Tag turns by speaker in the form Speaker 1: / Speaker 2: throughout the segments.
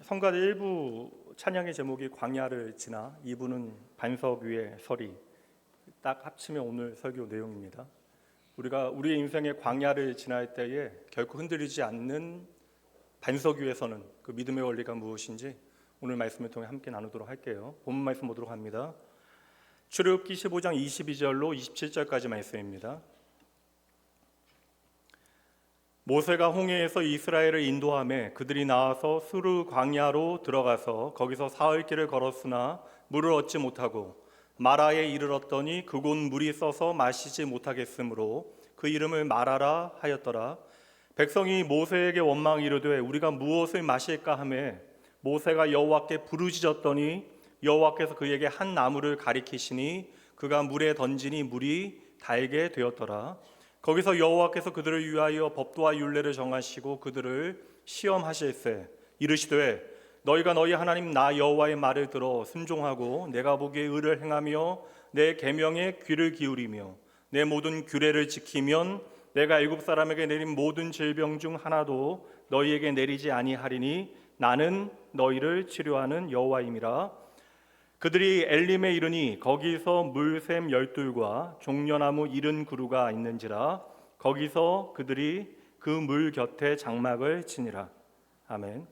Speaker 1: 성가대 1부 찬양의 제목이 광야를 지나, 2부는 반석 위에 서리, 딱 합치면 오늘 설교 내용입니다. 우리가 우리의 인생의 광야를 지날 때에 결코 흔들리지 않는 반석 위에 서는 그 믿음의 원리가 무엇인지 오늘 말씀을 통해 함께 나누도록 할게요. 본문 말씀 보도록 합니다. 출애굽기 15장 22절로 27절까지 말씀입니다. 모세가 홍해에서 이스라엘을 인도하매 그들이 나와서 수르 광야로 들어가서 거기서 사흘 길을 걸었으나 물을 얻지 못하고 마라에 이르렀더니 그곳 물이 써서 마시지 못하겠으므로 그 이름을 마라라 하였더라. 백성이 모세에게 원망 이르되 우리가 무엇을 마실까 하매 모세가 여호와께 부르짖었더니 여호와께서 그에게 한 나무를 가리키시니 그가 물에 던지니 물이 달게 되었더라. 거기서 여호와께서 그들을 위하여 법도와 율례를 정하시고 그들을 시험하실세 이르시되 너희가 너희 하나님 나 여호와의 말을 들어 순종하고 내가 보기에 의를 행하며 내 계명에 귀를 기울이며 내 모든 규례를 지키면 내가 애굽 사람에게 내린 모든 질병 중 하나도 너희에게 내리지 아니하리니 나는 너희를 치료하는 여호와임이라. 그들이 엘림에 이르니 거기서 물샘 12과 종려나무 70그루가 있는지라. 거기서 그들이 그 물 곁에 장막을 치니라. 아멘.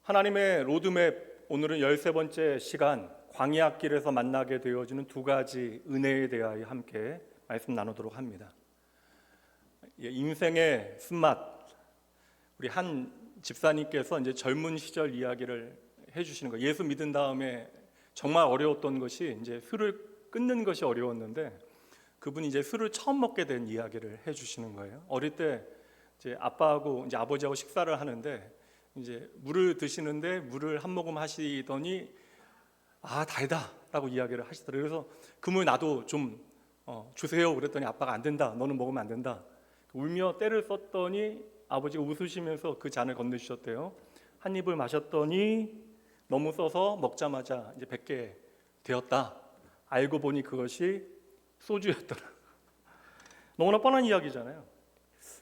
Speaker 1: 하나님의 로드맵, 오늘은 13번째 시간, 광야길에서 만나게 되어지는 두 가지 은혜에 대하여 함께 말씀 나누도록 합니다. 인생의 쓴맛, 우리 한 집사님께서 이제 젊은 시절 이야기를 해주시는 거예요. 예수 믿은 다음에 정말 어려웠던 것이 이제 술을 끊는 것이 어려웠는데 그분이 이제 술을 처음 먹게 된 이야기를 해주시는 거예요. 어릴 때 이제 아빠하고 이제 아버지하고 식사를 하는데 이제 물을 드시는데 물을 한 모금 하시더니 달다라고 이야기를 하시더라고요. 그래서 그 물 나도 좀 주세요. 그랬더니 아빠가 안 된다. 너는 먹으면 안 된다. 울며 떼를 썼더니 아버지가 웃으시면서 그 잔을 건네주셨대요. 한 입을 마셨더니 너무 써서 먹자마자 이제 뱉게 되었다. 알고 보니 그것이 소주였더라. 너무나 뻔한 이야기잖아요.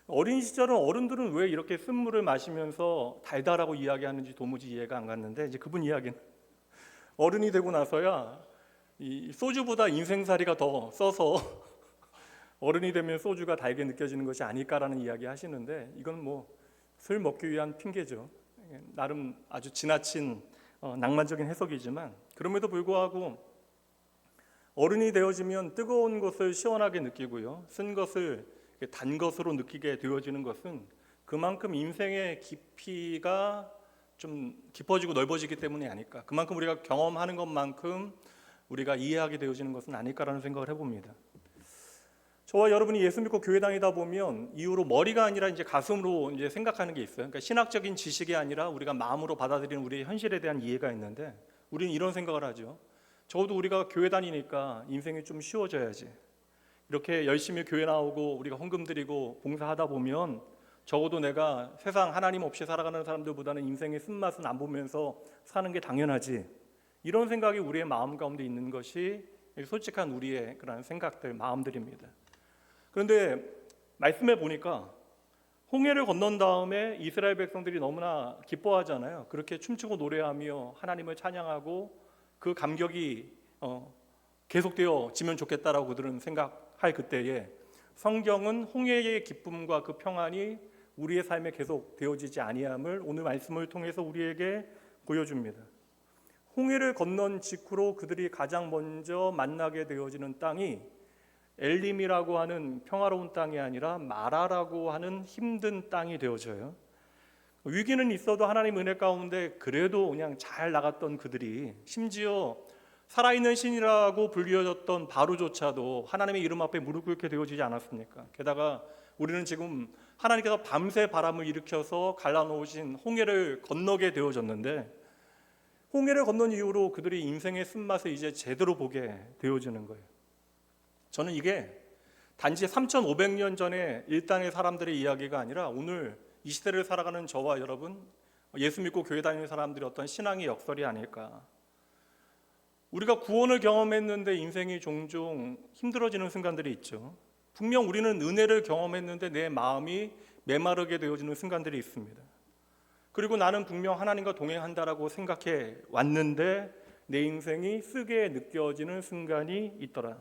Speaker 1: 어린 시절은 어른들은 왜 이렇게 쓴물을 마시면서 달다라고 이야기하는지 도무지 이해가 안 갔는데 이제 그분 이야기는 어른이 되고 나서야 이 소주보다 인생살이가 더 써서 어른이 되면 소주가 달게 느껴지는 것이 아닐까라는 이야기 하시는데 이건 뭐 술 먹기 위한 핑계죠. 나름 아주 지나친 낭만적인 해석이지만 그럼에도 불구하고 어른이 되어지면 뜨거운 것을 시원하게 느끼고요, 쓴 것을 단 것으로 느끼게 되어지는 것은 그만큼 인생의 깊이가 좀 깊어지고 넓어지기 때문이 아닐까, 그만큼 우리가 경험하는 것만큼 우리가 이해하게 되어지는 것은 아닐까라는 생각을 해봅니다. 저와 여러분이 예수 믿고 교회 다니다 보면 이후로 머리가 아니라 이제 가슴으로 이제 생각하는 게 있어요. 그러니까 신학적인 지식이 아니라 우리가 마음으로 받아들이는 우리의 현실에 대한 이해가 있는데 우리는 이런 생각을 하죠. 적어도 우리가 교회 다니니까 인생이 좀 쉬워져야지. 이렇게 열심히 교회 나오고 우리가 헌금 드리고 봉사하다 보면 적어도 내가 세상 하나님 없이 살아가는 사람들보다는 인생의 쓴맛은 안 보면서 사는 게 당연하지. 이런 생각이 우리의 마음 가운데 있는 것이 솔직한 우리의 그런 생각들, 마음들입니다. 그런데 말씀해 보니까 홍해를 건넌 다음에 이스라엘 백성들이 너무나 기뻐하잖아요. 그렇게 춤추고 노래하며 하나님을 찬양하고 그 감격이 계속되어지면 좋겠다라고 그들은 생각할 그때에 성경은 홍해의 기쁨과 그 평안이 우리의 삶에 계속 되어지지 아니함을 오늘 말씀을 통해서 우리에게 보여줍니다. 홍해를 건넌 직후로 그들이 가장 먼저 만나게 되어지는 땅이 엘림이라고 하는 평화로운 땅이 아니라 마라라고 하는 힘든 땅이 되어져요. 위기는 있어도 하나님 은혜 가운데 그래도 그냥 잘 나갔던 그들이 심지어 살아있는 신이라고 불리워졌던 바로조차도 하나님의 이름 앞에 무릎 꿇게 되어지지 않았습니까? 게다가 우리는 지금 하나님께서 밤새 바람을 일으켜서 갈라놓으신 홍해를 건너게 되어졌는데 홍해를 건넌 이후로 그들이 인생의 쓴맛을 이제 제대로 보게 되어지는 거예요. 저는 이게 단지 3,500년 전에 일당의 사람들의 이야기가 아니라 오늘 이 시대를 살아가는 저와 여러분, 예수 믿고 교회 다니는 사람들의 어떤 신앙의 역설이 아닐까. 우리가 구원을 경험했는데 인생이 종종 힘들어지는 순간들이 있죠. 분명 우리는 은혜를 경험했는데 내 마음이 메마르게 되어지는 순간들이 있습니다. 그리고 나는 분명 하나님과 동행한다라고 생각해 왔는데 내 인생이 쓰게 느껴지는 순간이 있더라.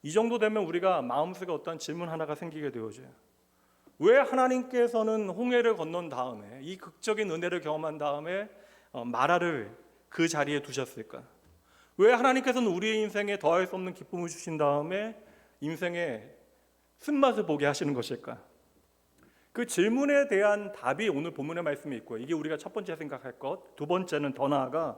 Speaker 1: 이 정도 되면 우리가 마음속에 어떤 질문 하나가 생기게 되어져요. 왜 하나님께서는 홍해를 건넌 다음에 이 극적인 은혜를 경험한 다음에 마라를 그 자리에 두셨을까? 왜 하나님께서는 우리의 인생에 더할 수 없는 기쁨을 주신 다음에 인생의 쓴맛을 보게 하시는 것일까? 그 질문에 대한 답이 오늘 본문의 말씀에 있고요. 이게 우리가 첫 번째 생각할 것. 두 번째는 더 나아가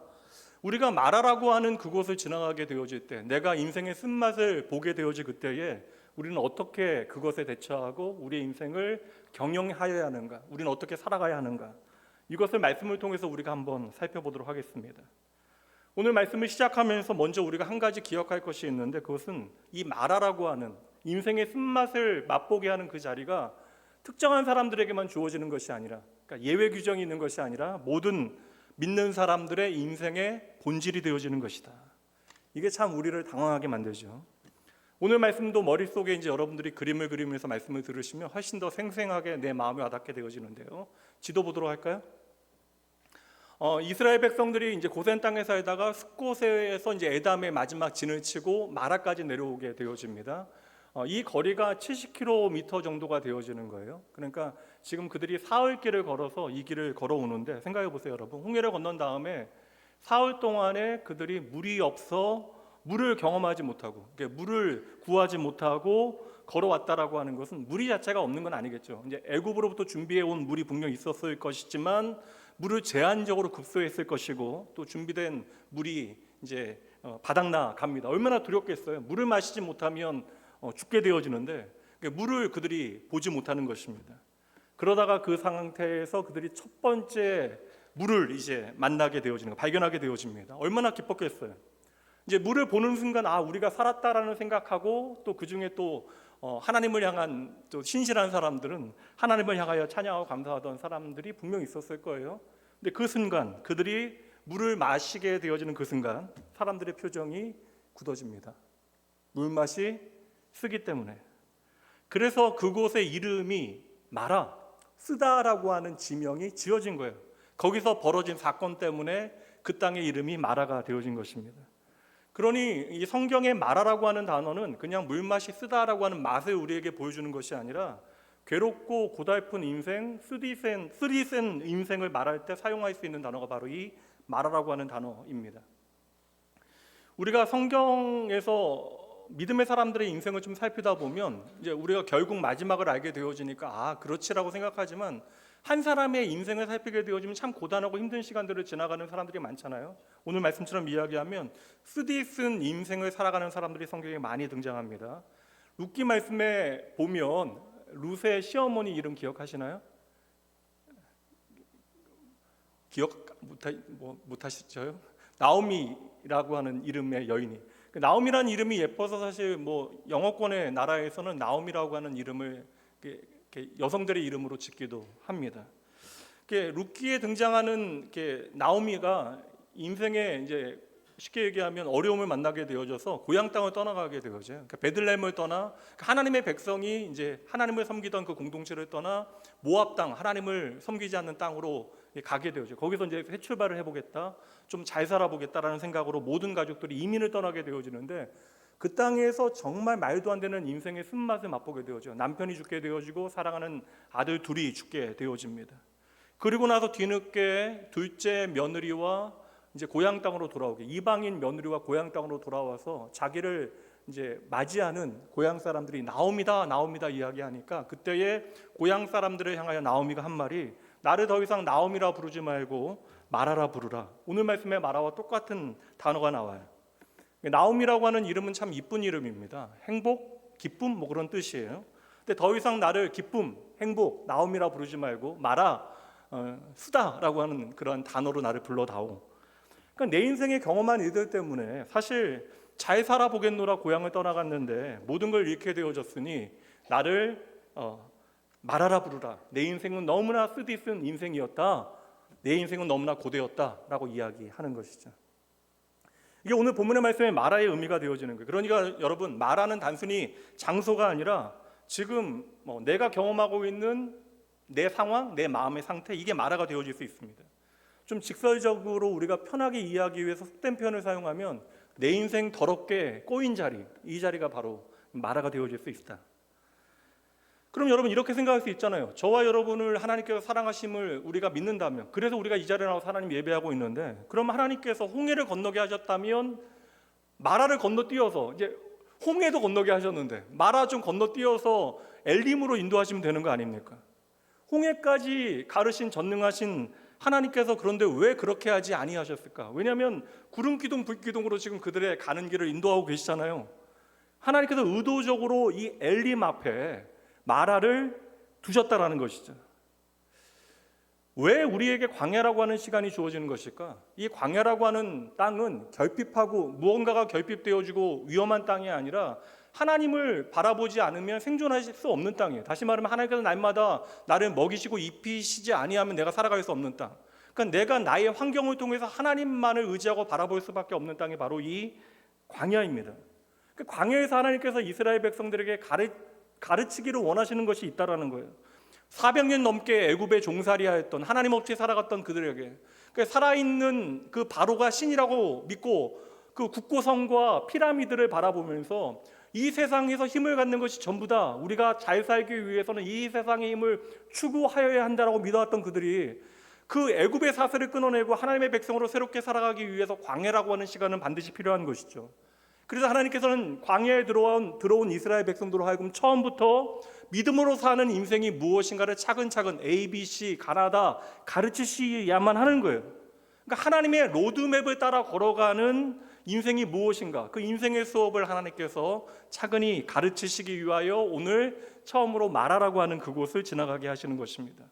Speaker 1: 우리가 마라라고 하는 그곳을 지나가게 되어질 때, 내가 인생의 쓴맛을 보게 되어질 그때에 우리는 어떻게 그것에 대처하고 우리의 인생을 경영하여야 하는가, 우리는 어떻게 살아가야 하는가, 이것을 말씀을 통해서 우리가 한번 살펴보도록 하겠습니다. 오늘 말씀을 시작하면서 먼저 우리가 한 가지 기억할 것이 있는데, 그것은 이 마라라고 하는 인생의 쓴맛을 맛보게 하는 그 자리가 특정한 사람들에게만 주어지는 것이 아니라, 그러니까 예외 규정이 있는 것이 아니라 모든 믿는 사람들의 인생의 본질이 되어지는 것이다. 이게 참 우리를 당황하게 만들죠. 오늘 말씀도 머릿속에 이제 여러분들이 그림을 그리면서 말씀을 들으시면 훨씬 더 생생하게 내 마음에 와닿게 되어지는데요. 지도 보도록 할까요? 이스라엘 백성들이 이제 고센 땅에 살다가 숫곳에서 이제 에담의 마지막 진을 치고 마라까지 내려오게 되어집니다. 이 거리가 70km 정도가 되어지는 거예요. 그러니까 지금 그들이 사흘길을 걸어서 이 길을 걸어오는데, 생각해 보세요, 여러분. 홍해를 건넌 다음에 사흘 동안에 그들이 물이 없어 물을 경험하지 못하고, 물을 구하지 못하고 걸어왔다라고 하는 것은 물이 자체가 없는 건 아니겠죠. 이제 애굽으로부터 준비해 온 물이 분명 있었을 것이지만 물을 제한적으로 급소했을 것이고, 또 준비된 물이 이제 바닥나 갑니다. 얼마나 두렵겠어요. 물을 마시지 못하면 죽게 되어지는데 물을 그들이 보지 못하는 것입니다. 그러다가 그 상태에서 그들이 첫 번째 물을 이제 만나게 되어지는 거, 발견하게 되어집니다. 얼마나 기뻤겠어요. 이제 물을 보는 순간 우리가 살았다라는 생각하고, 또 그 중에 또 하나님을 향한 또 신실한 사람들은 하나님을 향하여 찬양하고 감사하던 사람들이 분명히 있었을 거예요. 근데 그 순간, 그들이 물을 마시게 되어지는 그 순간 사람들의 표정이 굳어집니다. 물맛이 쓰기 때문에. 그래서 그곳의 이름이 마라, 쓰다라고 하는 지명이 지어진 거예요. 거기서 벌어진 사건 때문에 그 땅의 이름이 마라가 되어진 것입니다. 그러니 이 성경의 마라라고 하는 단어는 그냥 물맛이 쓰다라고 하는 맛을 우리에게 보여주는 것이 아니라, 괴롭고 고달픈 인생, 쓰디센 인생을 말할 때 사용할 수 있는 단어가 바로 이 마라라고 하는 단어입니다. 우리가 성경에서 믿음의 사람들의 인생을 좀 살피다 보면 이제 우리가 결국 마지막을 알게 되어지니까 그렇지라고 생각하지만, 한 사람의 인생을 살피게 되어지면 참 고단하고 힘든 시간들을 지나가는 사람들이 많잖아요. 오늘 말씀처럼 이야기하면 쓰디쓴 인생을 살아가는 사람들이 성경에 많이 등장합니다. 룻기 말씀에 보면 룻의 시어머니 이름 기억하시나요? 기억 못하시죠? 나오미라고 하는 이름의 여인이, 나오미라는 이름이 예뻐서 사실 영어권의 나라에서는 나오미라고 하는 이름을 여성들의 이름으로 짓기도 합니다. 룻기에 등장하는 나오미가 인생에 이제 쉽게 얘기하면 어려움을 만나게 되어져서 고향 땅을 떠나가게 되어져요. 베들레헴을 떠나 하나님의 백성이 이제 하나님을 섬기던 그 공동체를 떠나 모압 땅, 하나님을 섬기지 않는 땅으로 가게 되어져요. 거기서 이제 새 출발을 해보겠다, 좀 잘 살아보겠다라는 생각으로 모든 가족들이 이민을 떠나게 되어지는데, 그 땅에서 정말 말도 안 되는 인생의 쓴맛을 맛보게 되어져요. 남편이 죽게 되어지고 사랑하는 아들 둘이 죽게 되어집니다. 그리고 나서 뒤늦게 둘째 며느리와 이제 고향 땅으로 돌아오게, 이방인 며느리와 고향 땅으로 돌아와서 자기를 이제 맞이하는 고향 사람들이 나옵니다 이야기하니까, 그때의 고향 사람들을 향하여 나오미가 한 말이, 나를 더 이상 나오미라 부르지 말고 마라라 부르라. 오늘 말씀의 마라와 똑같은 단어가 나와요. 나오미라고 하는 이름은 참 이쁜 이름입니다. 행복, 기쁨 그런 뜻이에요. 근데 더 이상 나를 기쁨, 행복, 나오미라 부르지 말고 마라, 쓰다라고 하는 그런 단어로 나를 불러다오. 그러니까 내 인생에 경험한 일들 때문에 사실 잘 살아보겠노라 고향을 떠나갔는데 모든 걸 잃게 되어졌으니 나를 말하라 부르라. 내 인생은 너무나 쓰디쓴 인생이었다, 내 인생은 너무나 고되었다라고 이야기하는 것이죠. 이게 오늘 본문의 말씀에 마라의 의미가 되어지는 거예요. 그러니까 여러분, 마라는 단순히 장소가 아니라 지금 내가 경험하고 있는 내 상황, 내 마음의 상태, 이게 마라가 되어질 수 있습니다. 좀 직설적으로 우리가 편하게 이해하기 위해서 속된 표현을 사용하면 내 인생 더럽게 꼬인 자리, 이 자리가 바로 마라가 되어질 수 있다. 그럼 여러분 이렇게 생각할 수 있잖아요. 저와 여러분을 하나님께서 사랑하심을 우리가 믿는다면, 그래서 우리가 이 자리에 나와서 하나님 예배하고 있는데, 그럼 하나님께서 홍해를 건너게 하셨다면 마라를 건너뛰어서, 이제 홍해도 건너게 하셨는데 마라 좀 건너뛰어서 엘림으로 인도하시면 되는 거 아닙니까? 홍해까지 가르신 전능하신 하나님께서 그런데 왜 그렇게 하지 아니하셨을까? 왜냐하면 구름 기둥 불 기둥으로 지금 그들의 가는 길을 인도하고 계시잖아요. 하나님께서 의도적으로 이 엘림 앞에 마라를 두셨다라는 것이죠. 왜 우리에게 광야라고 하는 시간이 주어지는 것일까? 이 광야라고 하는 땅은 결핍하고 무언가가 결핍되어지고 위험한 땅이 아니라 하나님을 바라보지 않으면 생존하실 수 없는 땅이에요. 다시 말하면 하나님께서 날마다 나를 먹이시고 입히시지 아니하면 내가 살아갈 수 없는 땅. 그러니까 내가 나의 환경을 통해서 하나님만을 의지하고 바라볼 수밖에 없는 땅이 바로 이 광야입니다. 광야에서 하나님께서 이스라엘 백성들에게 가르치기를 원하시는 것이 있다라는 거예요. 400년 넘게 애굽에 종살이하였던, 하나님 없이 살아갔던 그들에게, 살아있는 그 바로가 신이라고 믿고 그 국고성과 피라미드를 바라보면서 이 세상에서 힘을 갖는 것이 전부 다 우리가 잘 살기 위해서는 이 세상의 힘을 추구하여야 한다라고 믿어왔던 그들이 그 애굽의 사슬을 끊어내고 하나님의 백성으로 새롭게 살아가기 위해서 광야라고 하는 시간은 반드시 필요한 것이죠. 그래서 하나님께서는 광야에 들어온 이스라엘 백성들로 하여금 처음부터 믿음으로 사는 인생이 무엇인가를 차근차근 ABC 가나다 가르치셔야만 하는 거예요. 그러니까 하나님의 로드맵을 따라 걸어가는 인생이 무엇인가, 그 인생의 수업을 하나님께서 차근히 가르치시기 위하여 오늘 처음으로 마라라고 하는 그곳을 지나가게 하시는 것입니다.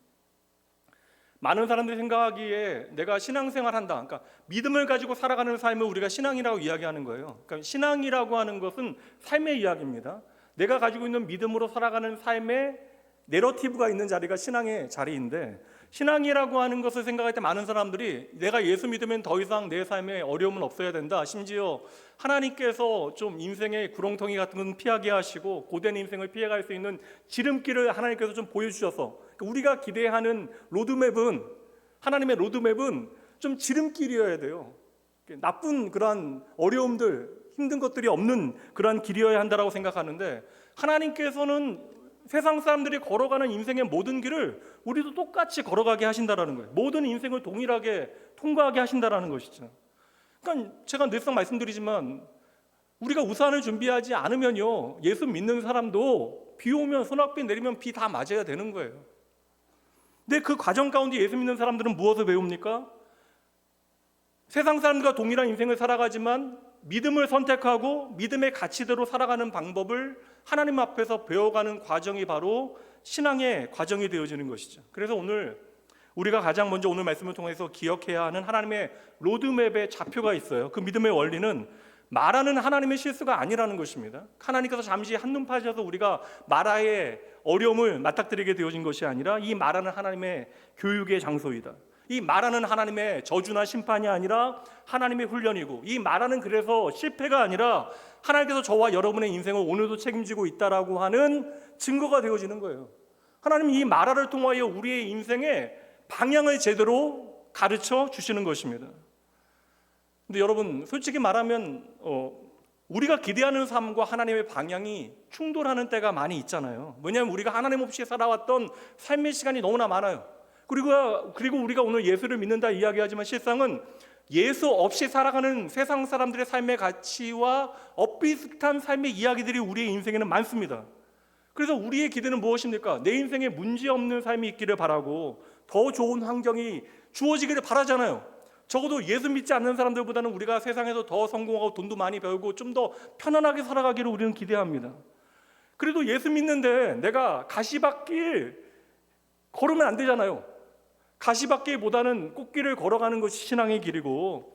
Speaker 1: 많은 사람들이 생각하기에 내가 신앙생활 한다, 그러니까 믿음을 가지고 살아가는 삶을 우리가 신앙이라고 이야기하는 거예요. 그러니까 신앙이라고 하는 것은 삶의 이야기입니다. 내가 가지고 있는 믿음으로 살아가는 삶의 내러티브가 있는 자리가 신앙의 자리인데, 신앙이라고 하는 것을 생각할 때 많은 사람들이 내가 예수 믿으면 더 이상 내 삶에 어려움은 없어야 된다, 심지어 하나님께서 좀 인생의 구렁텅이 같은 건 피하게 하시고 고된 인생을 피해갈 수 있는 지름길을 하나님께서 좀 보여주셔서, 우리가 기대하는 로드맵은, 하나님의 로드맵은 좀 지름길이어야 돼요. 나쁜 그러한 어려움들, 힘든 것들이 없는 그러한 길이어야 한다라고 생각하는데, 하나님께서는 세상 사람들이 걸어가는 인생의 모든 길을 우리도 똑같이 걸어가게 하신다라는 거예요. 모든 인생을 동일하게 통과하게 하신다라는 것이죠. 그러니까 제가 늘상 말씀드리지만 우리가 우산을 준비하지 않으면요, 예수 믿는 사람도 비 오면, 소낙비 내리면 비 다 맞아야 되는 거예요. 근데 그 과정 가운데 예수 믿는 사람들은 무엇을 배웁니까? 세상 사람들과 동일한 인생을 살아가지만 믿음을 선택하고 믿음의 가치대로 살아가는 방법을 하나님 앞에서 배워가는 과정이 바로 신앙의 과정이 되어지는 것이죠. 그래서 오늘 우리가 가장 먼저 오늘 말씀을 통해서 기억해야 하는 하나님의 로드맵의 좌표가 있어요. 그 믿음의 원리는 말하는 하나님의 실수가 아니라는 것입니다. 하나님께서 잠시 한눈 파셔서 우리가 마라의 어려움을 맞닥뜨리게 되어진 것이 아니라 이 말하는 하나님의 교육의 장소이다. 이 말하는 하나님의 저주나 심판이 아니라 하나님의 훈련이고, 이 말하는 그래서 실패가 아니라 하나님께서 저와 여러분의 인생을 오늘도 책임지고 있다라고 하는 증거가 되어지는 거예요. 하나님이 이 말하를 통하여 우리의 인생의 방향을 제대로 가르쳐 주시는 것입니다. 근데 여러분, 솔직히 말하면 우리가 기대하는 삶과 하나님의 방향이 충돌하는 때가 많이 있잖아요. 왜냐하면 우리가 하나님 없이 살아왔던 삶의 시간이 너무나 많아요. 그리고 우리가 오늘 예수를 믿는다 이야기하지만 실상은 예수 없이 살아가는 세상 사람들의 삶의 가치와 엇비슷한 삶의 이야기들이 우리의 인생에는 많습니다. 그래서 우리의 기대는 무엇입니까? 내 인생에 문제없는 삶이 있기를 바라고 더 좋은 환경이 주어지기를 바라잖아요. 적어도 예수 믿지 않는 사람들보다는 우리가 세상에서 더 성공하고 돈도 많이 벌고 좀 더 편안하게 살아가기를 우리는 기대합니다. 그래도 예수 믿는데 내가 가시밭길 걸으면 안 되잖아요. 가시밭길보다는 꽃길을 걸어가는 것이 신앙의 길이고,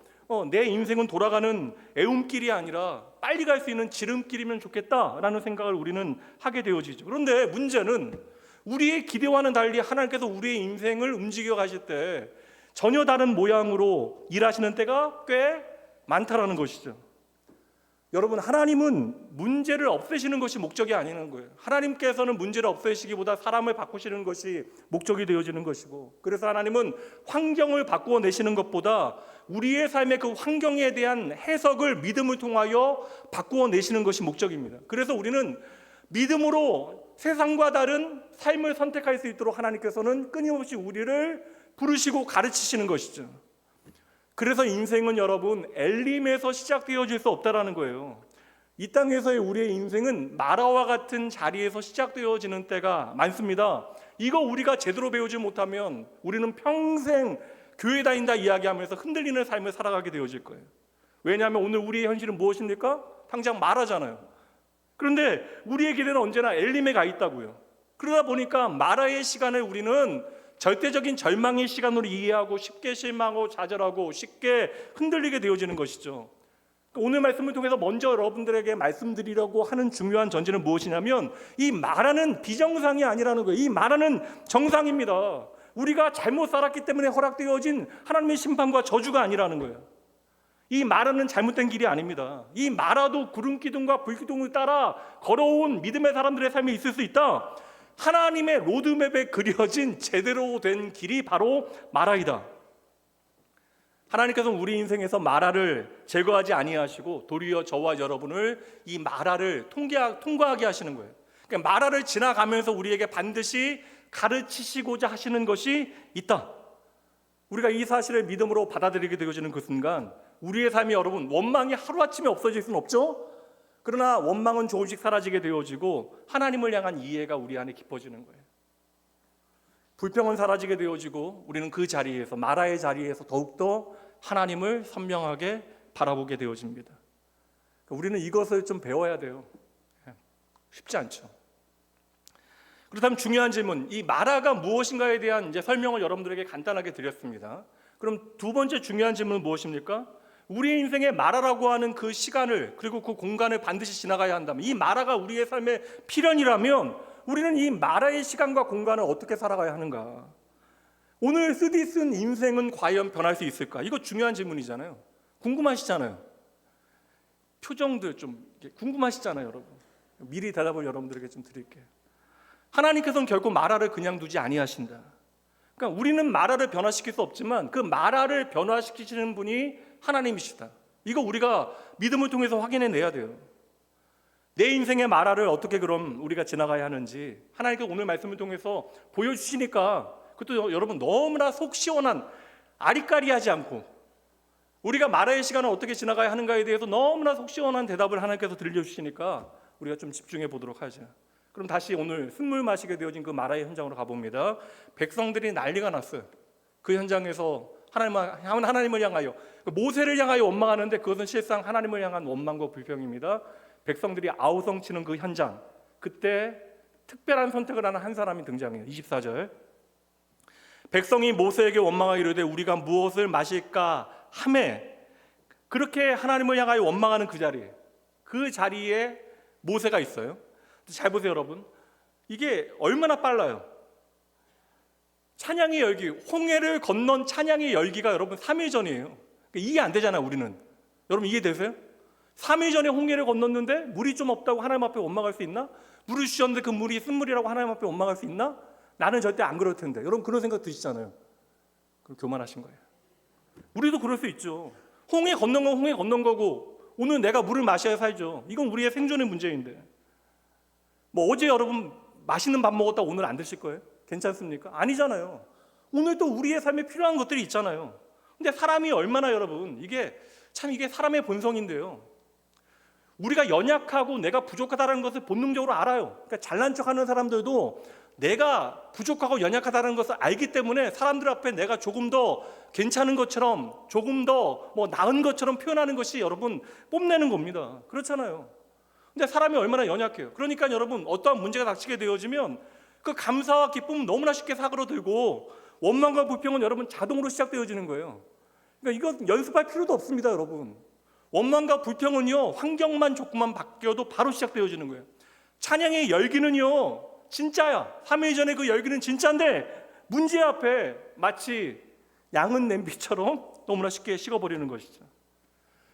Speaker 1: 내 인생은 돌아가는 애움길이 아니라 빨리 갈 수 있는 지름길이면 좋겠다라는 생각을 우리는 하게 되어지죠. 그런데 문제는 우리의 기대와는 달리 하나님께서 우리의 인생을 움직여 가실 때 전혀 다른 모양으로 일하시는 때가 꽤 많다라는 것이죠. 여러분, 하나님은 문제를 없애시는 것이 목적이 아니는 거예요. 하나님께서는 문제를 없애시기보다 사람을 바꾸시는 것이 목적이 되어지는 것이고, 그래서 하나님은 환경을 바꾸어 내시는 것보다 우리의 삶의 그 환경에 대한 해석을 믿음을 통하여 바꾸어 내시는 것이 목적입니다. 그래서 우리는 믿음으로 세상과 다른 삶을 선택할 수 있도록 하나님께서는 끊임없이 우리를 부르시고 가르치시는 것이죠. 그래서 인생은 여러분 엘림에서 시작되어질 수 없다라는 거예요. 이 땅에서의 우리의 인생은 마라와 같은 자리에서 시작되어지는 때가 많습니다. 이거 우리가 제대로 배우지 못하면 우리는 평생 교회 다닌다 이야기하면서 흔들리는 삶을 살아가게 되어질 거예요. 왜냐하면 오늘 우리의 현실은 무엇입니까? 당장 마라잖아요. 그런데 우리의 길에는 언제나 엘림에 가 있다고요. 그러다 보니까 마라의 시간을 우리는 절대적인 절망의 시간으로 이해하고 쉽게 실망하고 좌절하고 쉽게 흔들리게 되어지는 것이죠. 오늘 말씀을 통해서 먼저 여러분들에게 말씀드리려고 하는 중요한 전제는 무엇이냐면 이 마라는 비정상이 아니라는 거예요. 이 마라는 정상입니다. 우리가 잘못 살았기 때문에 허락되어진 하나님의 심판과 저주가 아니라는 거예요. 이 마라는 잘못된 길이 아닙니다. 이 마라도 구름 기둥과 불 기둥을 따라 걸어온 믿음의 사람들의 삶이 있을 수 있다. 하나님의 로드맵에 그려진 제대로 된 길이 바로 마라이다. 하나님께서는 우리 인생에서 마라를 제거하지 아니하시고 도리어 저와 여러분을 이 마라를 통과하게 하시는 거예요. 그러니까 마라를 지나가면서 우리에게 반드시 가르치시고자 하시는 것이 있다. 우리가 이 사실을 믿음으로 받아들이게 되어지는 그 순간 우리의 삶이 여러분 원망이 하루아침에 없어질 수는 없죠. 그러나 원망은 조금씩 사라지게 되어지고 하나님을 향한 이해가 우리 안에 깊어지는 거예요. 불평은 사라지게 되어지고 우리는 그 자리에서 마라의 자리에서 더욱더 하나님을 선명하게 바라보게 되어집니다. 우리는 이것을 좀 배워야 돼요. 쉽지 않죠. 그렇다면 중요한 질문, 이 마라가 무엇인가에 대한 이제 설명을 여러분들에게 간단하게 드렸습니다. 그럼 두 번째 중요한 질문은 무엇입니까? 우리의 인생에 마라라고 하는 그 시간을 그리고 그 공간을 반드시 지나가야 한다면, 이 마라가 우리의 삶의 필연이라면 우리는 이 마라의 시간과 공간을 어떻게 살아가야 하는가? 오늘 쓰디쓴 인생은 과연 변할 수 있을까? 이거 중요한 질문이잖아요. 궁금하시잖아요. 표정들 좀 궁금하시잖아요, 여러분. 미리 대답을 여러분들에게 좀 드릴게요. 하나님께서는 결코 마라를 그냥 두지 아니하신다. 그러니까 우리는 마라를 변화시킬 수 없지만 그 마라를 변화시키시는 분이 하나님이시다. 이거 우리가 믿음을 통해서 확인해 내야 돼요. 내 인생의 마라를 어떻게 그럼 우리가 지나가야 하는지 하나님께서 오늘 말씀을 통해서 보여주시니까, 그것도 여러분 너무나 속 시원한, 아리까리하지 않고 우리가 마라의 시간을 어떻게 지나가야 하는가에 대해서 너무나 속 시원한 대답을 하나님께서 들려주시니까 우리가 좀 집중해 보도록 하죠. 그럼 다시 오늘 쓴물 마시게 되어진 그 마라의 현장으로 가봅니다. 백성들이 난리가 났어요. 그 현장에서 하나님을 향하여, 모세를 향하여 원망하는데 그것은 실상 하나님을 향한 원망과 불평입니다. 백성들이 아우성치는 그 현장, 그때 특별한 선택을 하는 한 사람이 등장해요. 24절, 백성이 모세에게 원망하여 이르되 우리가 무엇을 마실까 하매, 그렇게 하나님을 향하여 원망하는 그 자리에 모세가 있어요. 잘 보세요, 여러분. 이게 얼마나 빨라요. 찬양의 열기, 홍해를 건넌 찬양의 열기가 여러분 3일 전이에요. 이해 안 되잖아요, 우리는. 여러분 이해되세요? 3일 전에 홍해를 건넜는데 물이 좀 없다고 하나님 앞에 원망할 수 있나? 물을 주셨는데 그 물이 쓴물이라고 하나님 앞에 원망할 수 있나? 나는 절대 안 그럴 텐데. 여러분 그런 생각 드시잖아요. 그럼 교만하신 거예요. 우리도 그럴 수 있죠. 홍해 건넌 건 홍해 건넌 거고 오늘 내가 물을 마셔야 살죠. 이건 우리의 생존의 문제인데, 뭐 어제 여러분 맛있는 밥 먹었다 오늘 안 드실 거예요? 괜찮습니까? 아니잖아요. 오늘 또 우리의 삶에 필요한 것들이 있잖아요. 근데 사람이 얼마나, 여러분, 이게 사람의 본성인데요, 우리가 연약하고 내가 부족하다는 것을 본능적으로 알아요. 그러니까 잘난 척하는 사람들도 내가 부족하고 연약하다는 것을 알기 때문에 사람들 앞에 내가 조금 더 괜찮은 것처럼, 조금 더 나은 것처럼 표현하는 것이 여러분 뽐내는 겁니다. 그렇잖아요. 근데 사람이 얼마나 연약해요. 그러니까 여러분 어떠한 문제가 닥치게 되어지면 그 감사와 기쁨은 너무나 쉽게 사그러들고 원망과 불평은 여러분 자동으로 시작되어지는 거예요. 그러니까 이거 연습할 필요도 없습니다, 여러분. 원망과 불평은요, 환경만 조금만 바뀌어도 바로 시작되어지는 거예요. 찬양의 열기는요, 진짜야. 3일 전에 그 열기는 진짜인데 문제 앞에 마치 양은 냄비처럼 너무나 쉽게 식어버리는 것이죠.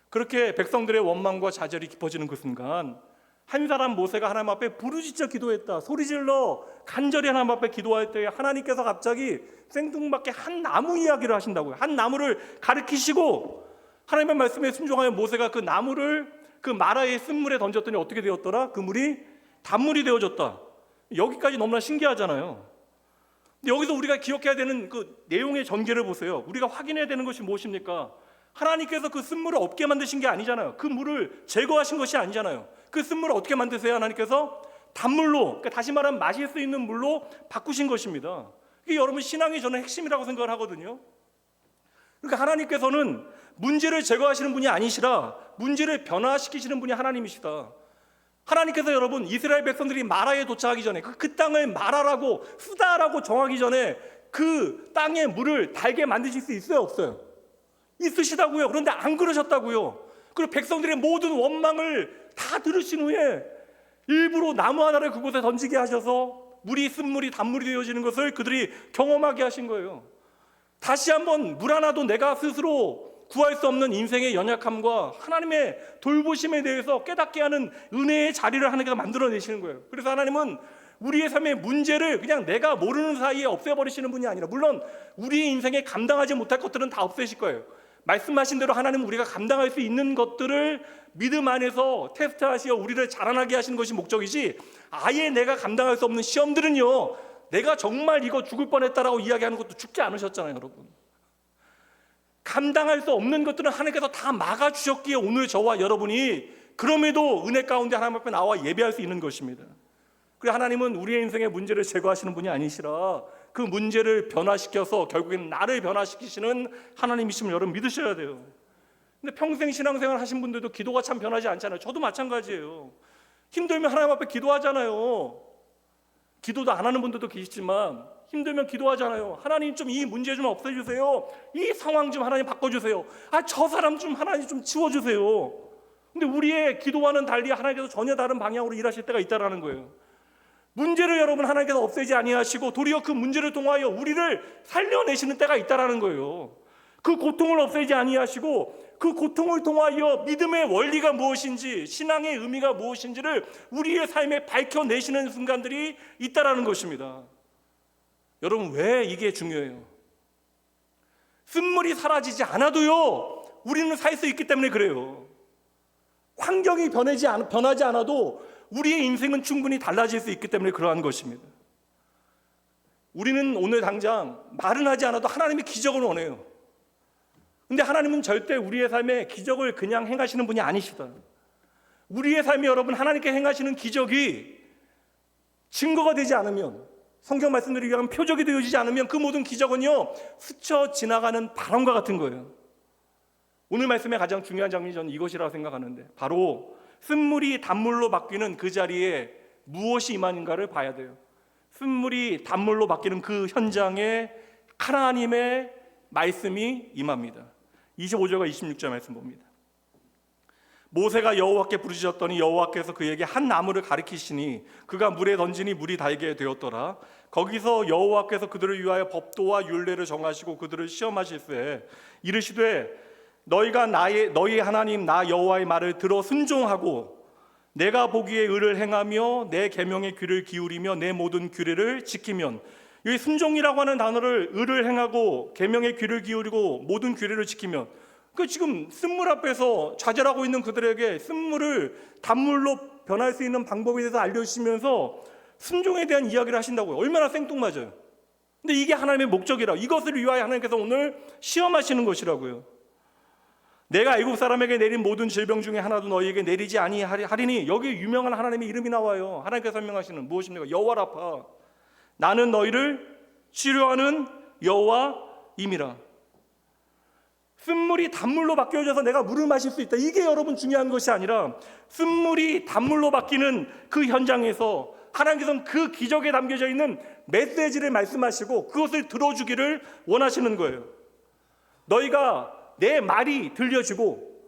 Speaker 1: 그렇게 백성들의 원망과 좌절이 깊어지는 그 순간 한 사람 모세가 하나님 앞에 부르짖어 기도했다. 소리질러 간절히 하나님 앞에 기도할 때 하나님께서 갑자기 생뚱맞게 한 나무 이야기를 하신다고요. 한 나무를 가리키시고 하나님의 말씀에 순종하여 모세가 그 나무를 그 마라의 쓴물에 던졌더니 어떻게 되었더라? 그 물이 단물이 되어졌다. 여기까지 너무나 신기하잖아요. 근데 여기서 우리가 기억해야 되는 그 내용의 전개를 보세요. 우리가 확인해야 되는 것이 무엇입니까? 하나님께서 그 쓴물을 없게 만드신 게 아니잖아요. 그 물을 제거하신 것이 아니잖아요. 그 쓴물을 어떻게 만드세요? 하나님께서 단물로, 그러니까 다시 말하면 마실 수 있는 물로 바꾸신 것입니다. 이게 여러분 신앙의 저는 핵심이라고 생각을 하거든요. 그러니까 하나님께서는 문제를 제거하시는 분이 아니시라 문제를 변화시키시는 분이 하나님이시다. 하나님께서 여러분 이스라엘 백성들이 마라에 도착하기 전에 그 땅을 마라라고 쓰다라고 정하기 전에 그 땅의 물을 달게 만드실 수 있어요? 없어요? 있으시다고요. 그런데 안 그러셨다고요. 그리고 백성들의 모든 원망을 다 들으신 후에 일부러 나무 하나를 그곳에 던지게 하셔서 물이 쓴물이 단물이 되어지는 것을 그들이 경험하게 하신 거예요. 다시 한번 물 하나도 내가 스스로 구할 수 없는 인생의 연약함과 하나님의 돌보심에 대해서 깨닫게 하는 은혜의 자리를 하나님께서 만들어내시는 거예요. 그래서 하나님은 우리의 삶의 문제를 그냥 내가 모르는 사이에 없애버리시는 분이 아니라, 물론 우리의 인생에 감당하지 못할 것들은 다 없애실 거예요. 말씀하신 대로 하나님은 우리가 감당할 수 있는 것들을 믿음 안에서 테스트하시어 우리를 자라나게 하시는 것이 목적이지, 아예 내가 감당할 수 없는 시험들은요, 내가 정말 이거 죽을 뻔했다라고 이야기하는 것도 죽지 않으셨잖아요. 여러분, 감당할 수 없는 것들은 하나님께서 다 막아주셨기에 오늘 저와 여러분이 그럼에도 은혜 가운데 하나님 앞에 나와 예배할 수 있는 것입니다. 그래서 하나님은 우리의 인생의 문제를 제거하시는 분이 아니시라 그 문제를 변화시켜서 결국에는 나를 변화시키시는 하나님이심을 여러분 믿으셔야 돼요. 근데 평생 신앙생활 하신 분들도 기도가 참 변하지 않잖아요. 저도 마찬가지예요. 힘들면 하나님 앞에 기도하잖아요. 기도도 안 하는 분들도 계시지만 힘들면 기도하잖아요. 하나님 좀 이 문제 좀 없애주세요. 이 상황 좀 하나님 바꿔주세요. 저 사람 좀 하나님 좀 치워주세요. 근데 우리의 기도와는 달리 하나님께서 전혀 다른 방향으로 일하실 때가 있다라는 거예요. 문제를 여러분 하나님께서 없애지 아니하시고 도리어 그 문제를 통하여 우리를 살려내시는 때가 있다라는 거예요. 그 고통을 없애지 아니하시고 그 고통을 통하여 믿음의 원리가 무엇인지, 신앙의 의미가 무엇인지를 우리의 삶에 밝혀내시는 순간들이 있다라는 것입니다. 여러분, 왜 이게 중요해요? 쓴물이 사라지지 않아도요, 우리는 살 수 있기 때문에 그래요. 환경이 변하지 않아도 우리의 인생은 충분히 달라질 수 있기 때문에 그러한 것입니다. 우리는 오늘 당장 말은 하지 않아도 하나님의 기적을 원해요. 근데 하나님은 절대 우리의 삶에 기적을 그냥 행하시는 분이 아니시다. 우리의 삶이 여러분 하나님께 행하시는 기적이 증거가 되지 않으면, 성경 말씀들에 의하면 표적이 되어지지 않으면 그 모든 기적은요, 스쳐 지나가는 바람과 같은 거예요. 오늘 말씀의 가장 중요한 장면이 저는 이것이라고 생각하는데, 바로 쓴물이 단물로 바뀌는 그 자리에 무엇이 임하는가를 봐야 돼요. 쓴물이 단물로 바뀌는 그 현장에 하나님의 말씀이 임합니다. 25절과 26절 말씀 봅니다. 모세가 여호와께 부르짖었더니 여호와께서 그에게 한 나무를 가리키시니 그가 물에 던지니 물이 달게 되었더라. 거기서 여호와께서 그들을 위하여 법도와 율례를 정하시고 그들을 시험하실세 이르시되 너희가 너희 하나님 나 여호와의 말을 들어 순종하고 내가 보기에 의를 행하며 내 계명의 귀를 기울이며 내 모든 규례를 지키면, 여기 순종이라고 하는 단어를 의를 행하고 계명의 귀를 기울이고 모든 규례를 지키면, 그 지금 쓴물 앞에서 좌절하고 있는 그들에게 쓴물을 단물로 변할 수 있는 방법에 대해서 알려주시면서 순종에 대한 이야기를 하신다고요. 얼마나 생뚱맞아요. 근데 이게 하나님의 목적이라, 이것을 위하여 하나님께서 오늘 시험하시는 것이라고요. 내가 애국 사람에게 내린 모든 질병 중에 하나도 너희에게 내리지 아니하리니, 여기 유명한 하나님의 이름이 나와요. 하나님께서 설명하시는 무엇입니까? 여호와라파, 나는 너희를 치료하는 여호와임이라. 쓴물이 단물로 바뀌어져서 내가 물을 마실 수 있다, 이게 여러분 중요한 것이 아니라 쓴물이 단물로 바뀌는 그 현장에서 하나님께서는 그 기적에 담겨져 있는 메시지를 말씀하시고 그것을 들어주기를 원하시는 거예요. 너희가 내 말이 들려지고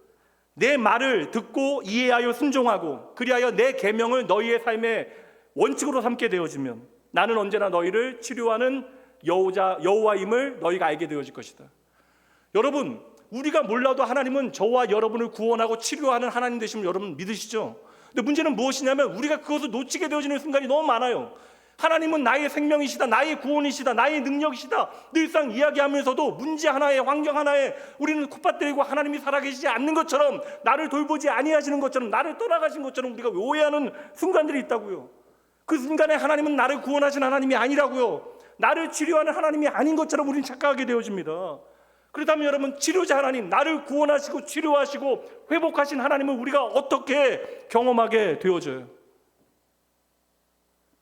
Speaker 1: 내 말을 듣고 이해하여 순종하고 그리하여 내 계명을 너희의 삶의 원칙으로 삼게 되어지면 나는 언제나 너희를 치료하는 여호와임을 너희가 알게 되어질 것이다. 여러분, 우리가 몰라도 하나님은 저와 여러분을 구원하고 치료하는 하나님 되심을 여러분 믿으시죠? 근데 문제는 무엇이냐면 우리가 그것을 놓치게 되어지는 순간이 너무 많아요. 하나님은 나의 생명이시다, 나의 구원이시다, 나의 능력이시다 늘상 이야기하면서도 문제 하나에, 환경 하나에 우리는 콧밭대고 하나님이 살아계시지 않는 것처럼, 나를 돌보지 아니하시는 것처럼, 나를 떠나가신 것처럼 우리가 오해하는 순간들이 있다고요. 그 순간에 하나님은 나를 구원하신 하나님이 아니라고요. 나를 치료하는 하나님이 아닌 것처럼 우리는 착각하게 되어집니다. 그렇다면 여러분, 치료자 하나님, 나를 구원하시고 치료하시고 회복하신 하나님을 우리가 어떻게 경험하게 되어져요?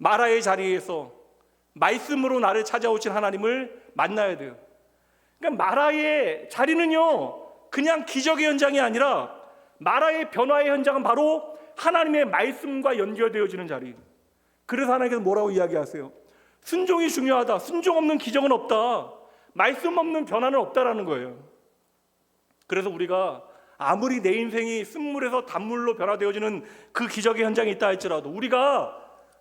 Speaker 1: 마라의 자리에서 말씀으로 나를 찾아오신 하나님을 만나야 돼요. 그러니까 마라의 자리는요, 그냥 기적의 현장이 아니라 마라의 변화의 현장은 바로 하나님의 말씀과 연결되어지는 자리. 그래서 하나님께서 뭐라고 이야기하세요? 순종이 중요하다. 순종 없는 기적은 없다. 말씀 없는 변화는 없다라는 거예요. 그래서 우리가 아무리 내 인생이 쓴물에서 단물로 변화되어지는 그 기적의 현장이 있다 할지라도, 우리가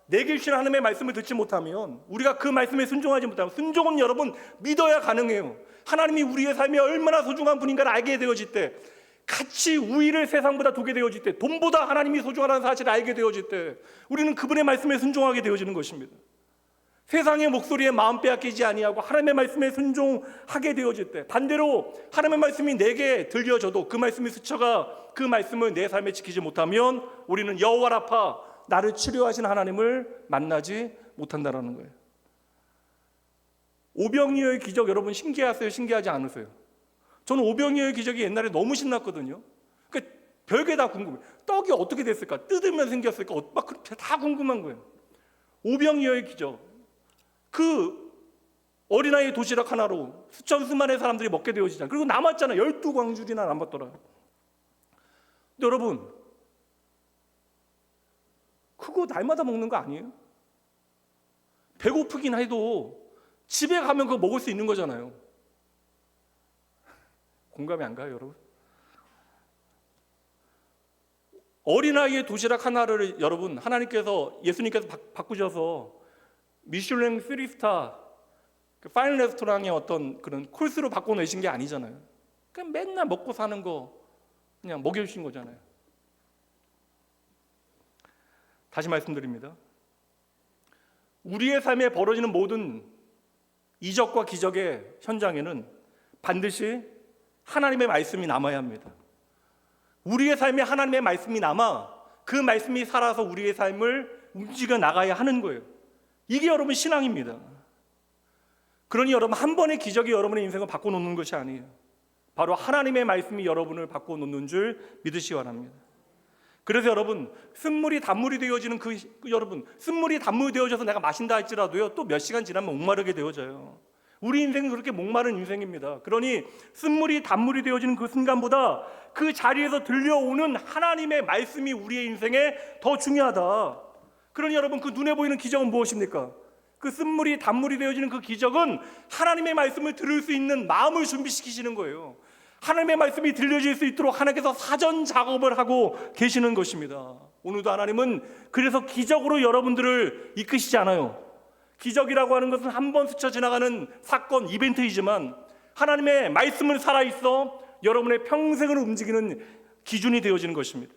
Speaker 1: 내게 주신 하나님의 말씀을 듣지 못하면, 우리가 그 말씀에 순종하지 못하면, 순종은 여러분 믿어야 가능해요. 하나님이 우리의 삶이 얼마나 소중한 분인가를 알게 되어질 때, 같이 우위를 세상보다 두게 되어질 때, 돈보다 하나님이 소중하다는 사실을 알게 되어질 때, 우리는 그분의 말씀에 순종하게 되어지는 것입니다. 세상의 목소리에 마음 빼앗기지 아니하고 하나님의 말씀에 순종하게 되어질 때, 반대로 하나님의 말씀이 내게 들려져도 그 말씀이 스쳐가 그 말씀을 내 삶에 지키지 못하면 우리는 여호와 라파, 나를 치료하신 하나님을 만나지 못한다는 거예요. 오병이어의 기적 여러분 신기하세요? 신기하지 않으세요? 저는 오병이어의 기적이 옛날에 너무 신났거든요. 그러니까 별게 다 궁금해요. 떡이 어떻게 됐을까? 뜯으면 생겼을까? 막 다 궁금한 거예요. 오병이어의 기적, 그 어린아이 도시락 하나로 수천 수만의 사람들이 먹게 되어지잖아요. 그리고 남았잖아요. 12광줄이나 남았더라. 근데 여러분, 그거 날마다 먹는 거 아니에요? 배고프긴 해도 집에 가면 그거 먹을 수 있는 거잖아요. 공감이 안 가요, 여러분? 어린아이의 도시락 하나를 여러분, 하나님께서, 예수님께서 바꾸셔서 미슐랭 3스타 파인 레스토랑의 어떤 그런 코스로 바꿔내신 게 아니잖아요. 그냥 맨날 먹고 사는 거 그냥 먹여주신 거잖아요. 다시 말씀드립니다. 우리의 삶에 벌어지는 모든 이적과 기적의 현장에는 반드시 하나님의 말씀이 남아야 합니다. 우리의 삶에 하나님의 말씀이 남아 그 말씀이 살아서 우리의 삶을 움직여 나가야 하는 거예요. 이게 여러분 신앙입니다. 그러니 여러분, 한 번의 기적이 여러분의 인생을 바꿔놓는 것이 아니에요. 바로 하나님의 말씀이 여러분을 바꿔놓는 줄 믿으시기 바랍니다. 그래서 여러분, 쓴물이 단물이 되어지는 여러분, 쓴물이 단물이 되어져서 내가 마신다 할지라도요, 또 몇 시간 지나면 목마르게 되어져요. 우리 인생은 그렇게 목마른 인생입니다. 그러니 쓴물이 단물이 되어지는 그 순간보다 그 자리에서 들려오는 하나님의 말씀이 우리의 인생에 더 중요하다. 그러니 여러분, 그 눈에 보이는 기적은 무엇입니까? 그 쓴물이 단물이 되어지는 그 기적은 하나님의 말씀을 들을 수 있는 마음을 준비시키시는 거예요. 하나님의 말씀이 들려질 수 있도록 하나님께서 사전 작업을 하고 계시는 것입니다. 오늘도 하나님은 그래서 기적으로 여러분들을 이끄시지 않아요. 기적이라고 하는 것은 한 번 스쳐 지나가는 사건, 이벤트이지만 하나님의 말씀은 살아있어 여러분의 평생을 움직이는 기준이 되어지는 것입니다.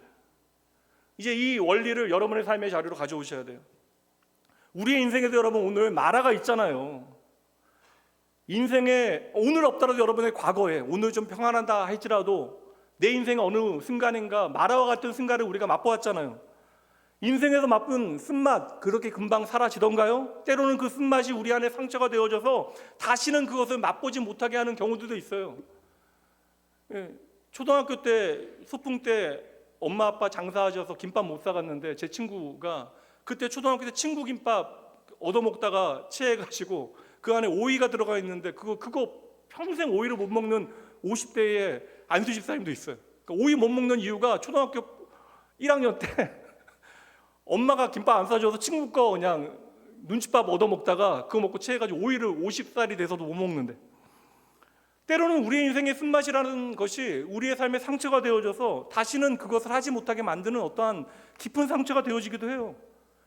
Speaker 1: 이제 이 원리를 여러분의 삶의 자리로 가져오셔야 돼요. 우리의 인생에도 여러분, 오늘 마라가 있잖아요. 인생에 오늘 없더라도 여러분의 과거에, 오늘 좀 평안하다 할지라도 내 인생의 어느 순간인가 마라와 같은 순간을 우리가 맛보았잖아요. 인생에서 맛본 쓴맛 그렇게 금방 사라지던가요? 때로는 그 쓴맛이 우리 안에 상처가 되어져서 다시는 그것을 맛보지 못하게 하는 경우들도 있어요. 초등학교 때 소풍 때 엄마 아빠 장사하셔서 김밥 못 사갔는데, 제 친구가 그때 초등학교 때 친구 김밥 얻어먹다가 체해가지고 그 안에 오이가 들어가 있는데 그거 평생 오이를 못 먹는 50대의 안수 집사님도 있어요. 그러니까 오이 못 먹는 이유가 초등학교 1학년 때 엄마가 김밥 안 싸줘서 친구 거 그냥 눈칫밥 얻어먹다가 그거 먹고 체해가지고 오이를 50살이 돼서도 못 먹는데, 때로는 우리의 인생의 쓴맛이라는 것이 우리의 삶의 상처가 되어져서 다시는 그것을 하지 못하게 만드는 어떠한 깊은 상처가 되어지기도 해요.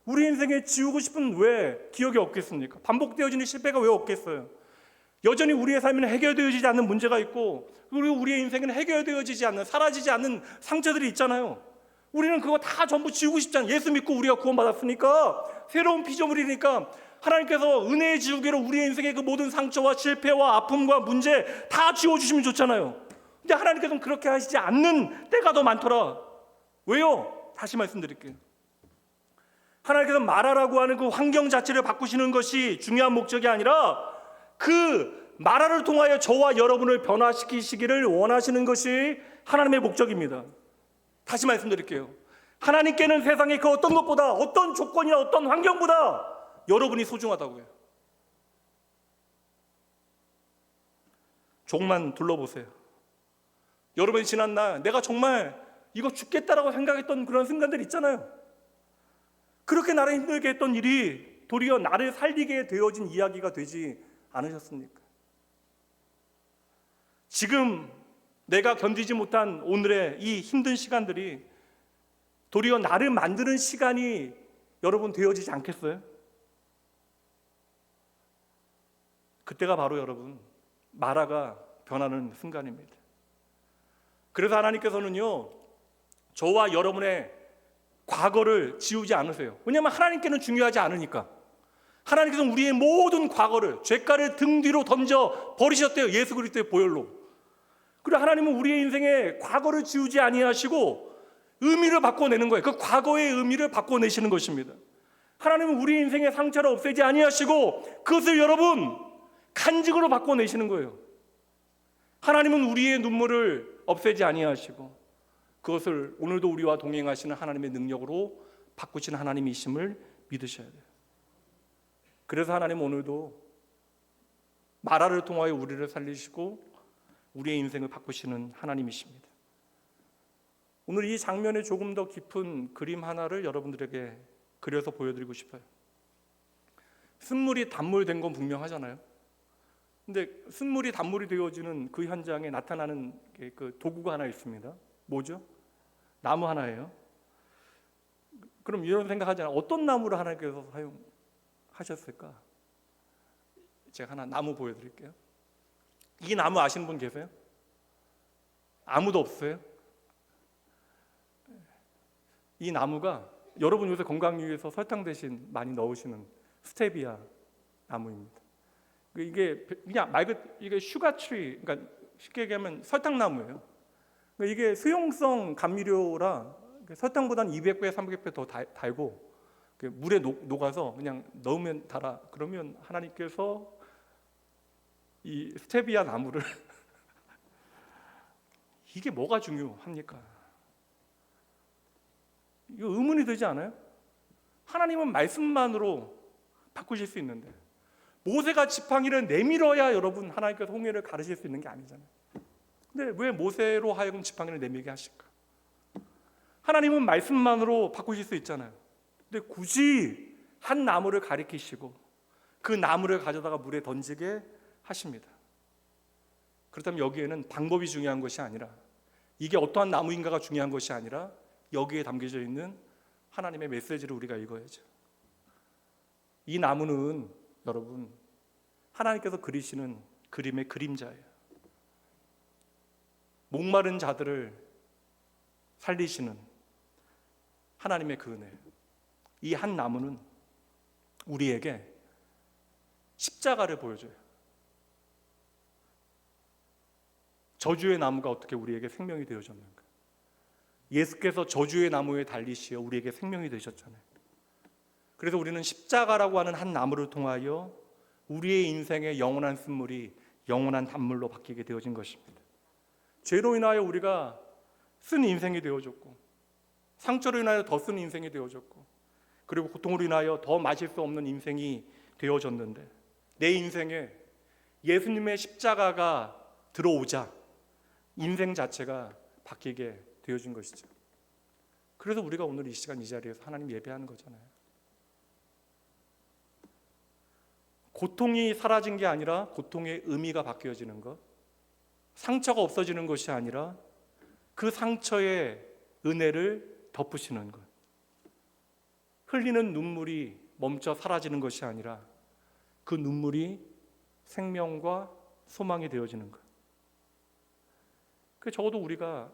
Speaker 1: 우리 인생에 지우고 싶은 왜 기억이 없겠습니까? 반복되어지는 실패가 왜 없겠어요? 여전히 우리의 삶에는 해결되어지지 않는 문제가 있고, 그리고 우리의 인생에는 해결되어지지 않는, 사라지지 않는 상처들이 있잖아요. 우리는 그거 다 전부 지우고 싶잖아요. 예수 믿고 우리가 구원받았으니까, 새로운 피조물이니까 하나님께서 은혜의 지우개로 우리의 인생의 그 모든 상처와 실패와 아픔과 문제 다 지워주시면 좋잖아요. 근데 하나님께서는 그렇게 하시지 않는 때가 더 많더라. 왜요? 다시 말씀드릴게요. 하나님께서 마라라고 하는 그 환경 자체를 바꾸시는 것이 중요한 목적이 아니라, 그 마라를 통하여 저와 여러분을 변화시키시기를 원하시는 것이 하나님의 목적입니다. 다시 말씀드릴게요. 하나님께는 세상의 그 어떤 것보다, 어떤 조건이나 어떤 환경보다 여러분이 소중하다고요. 조금만 둘러보세요. 여러분이 지난 날 내가 정말 이거 죽겠다라고 생각했던 그런 순간들 있잖아요. 그렇게 나를 힘들게 했던 일이 도리어 나를 살리게 되어진 이야기가 되지 않으셨습니까? 지금 내가 견디지 못한 오늘의 이 힘든 시간들이 도리어 나를 만드는 시간이 여러분 되어지지 않겠어요? 그때가 바로 여러분 마라가 변하는 순간입니다. 그래서 하나님께서는요, 저와 여러분의 과거를 지우지 않으세요. 왜냐하면 하나님께는 중요하지 않으니까. 하나님께서는 우리의 모든 과거를, 죄가를 등 뒤로 던져 버리셨대요. 예수 그리스도의 보혈로. 그리고 하나님은 우리의 인생에 과거를 지우지 아니하시고 의미를 바꿔내는 거예요. 그 과거의 의미를 바꿔내시는 것입니다. 하나님은 우리 인생의 상처를 없애지 아니하시고 그것을 여러분 간직으로 바꿔내시는 거예요. 하나님은 우리의 눈물을 없애지 아니하시고 그것을 오늘도 우리와 동행하시는 하나님의 능력으로 바꾸시는 하나님이심을 믿으셔야 돼요. 그래서 하나님은 오늘도 마라를 통하여 우리를 살리시고 우리의 인생을 바꾸시는 하나님이십니다. 오늘 이 장면에 조금 더 깊은 그림 하나를 여러분들에게 그려서 보여드리고 싶어요. 쓴물이 단물된 건 분명하잖아요. 근데 쓴물이 단물이 되어지는 그 현장에 나타나는 그 도구가 하나 있습니다. 뭐죠? 나무 하나예요. 그럼 이런 생각하잖아요. 어떤 나무를 하나님께서 사용하셨을까? 제가 하나 나무 보여드릴게요. 이 나무 아시는 분 계세요? 아무도 없어요? 이 나무가 여러분 요새 건강유의에서 설탕 대신 많이 넣으시는 스테비아 나무입니다. 이게 그냥 이게 슈가트리, 그러니까 쉽게 얘기하면 설탕나무예요. 이게 수용성 감미료라 설탕보다는 200배, 300배 더 달고 물에 녹아서 그냥 넣으면 달아. 그러면 하나님께서 이 스테비아 나무를 이게 뭐가 중요합니까? 이거 의문이 되지 않아요? 하나님은 말씀만으로 바꾸실 수 있는데 모세가 지팡이를 내밀어야 여러분 하나님께서 홍해를 가르실 수 있는 게 아니잖아요. 근데 왜 모세로 하여금 지팡이를 내밀게 하실까? 하나님은 말씀만으로 바꾸실 수 있잖아요. 근데 굳이 한 나무를 가리키시고 그 나무를 가져다가 물에 던지게 하십니다. 그렇다면 여기에는 방법이 중요한 것이 아니라 이게 어떠한 나무인가가 중요한 것이 아니라 여기에 담겨져 있는 하나님의 메시지를 우리가 읽어야죠. 이 나무는 여러분 하나님께서 그리시는 그림의 그림자예요. 목마른 자들을 살리시는 하나님의 그 은혜. 이 한 나무는 우리에게 십자가를 보여줘요. 저주의 나무가 어떻게 우리에게 생명이 되어졌는가? 예수께서 저주의 나무에 달리시어 우리에게 생명이 되셨잖아요. 그래서 우리는 십자가라고 하는 한 나무를 통하여 우리의 인생의 영원한 쓴물이 영원한 단물로 바뀌게 되어진 것입니다. 죄로 인하여 우리가 쓴 인생이 되어졌고 상처로 인하여 더 쓴 인생이 되어졌고 그리고 고통으로 인하여 더 마실 수 없는 인생이 되어졌는데 내 인생에 예수님의 십자가가 들어오자 인생 자체가 바뀌게 되어진 것이죠. 그래서 우리가 오늘 이 시간 이 자리에서 하나님 예배하는 거잖아요. 고통이 사라진 게 아니라 고통의 의미가 바뀌어지는 것, 상처가 없어지는 것이 아니라 그 상처의 은혜를 덮으시는 것, 흘리는 눈물이 멈춰 사라지는 것이 아니라 그 눈물이 생명과 소망이 되어지는 것. 그 적어도 우리가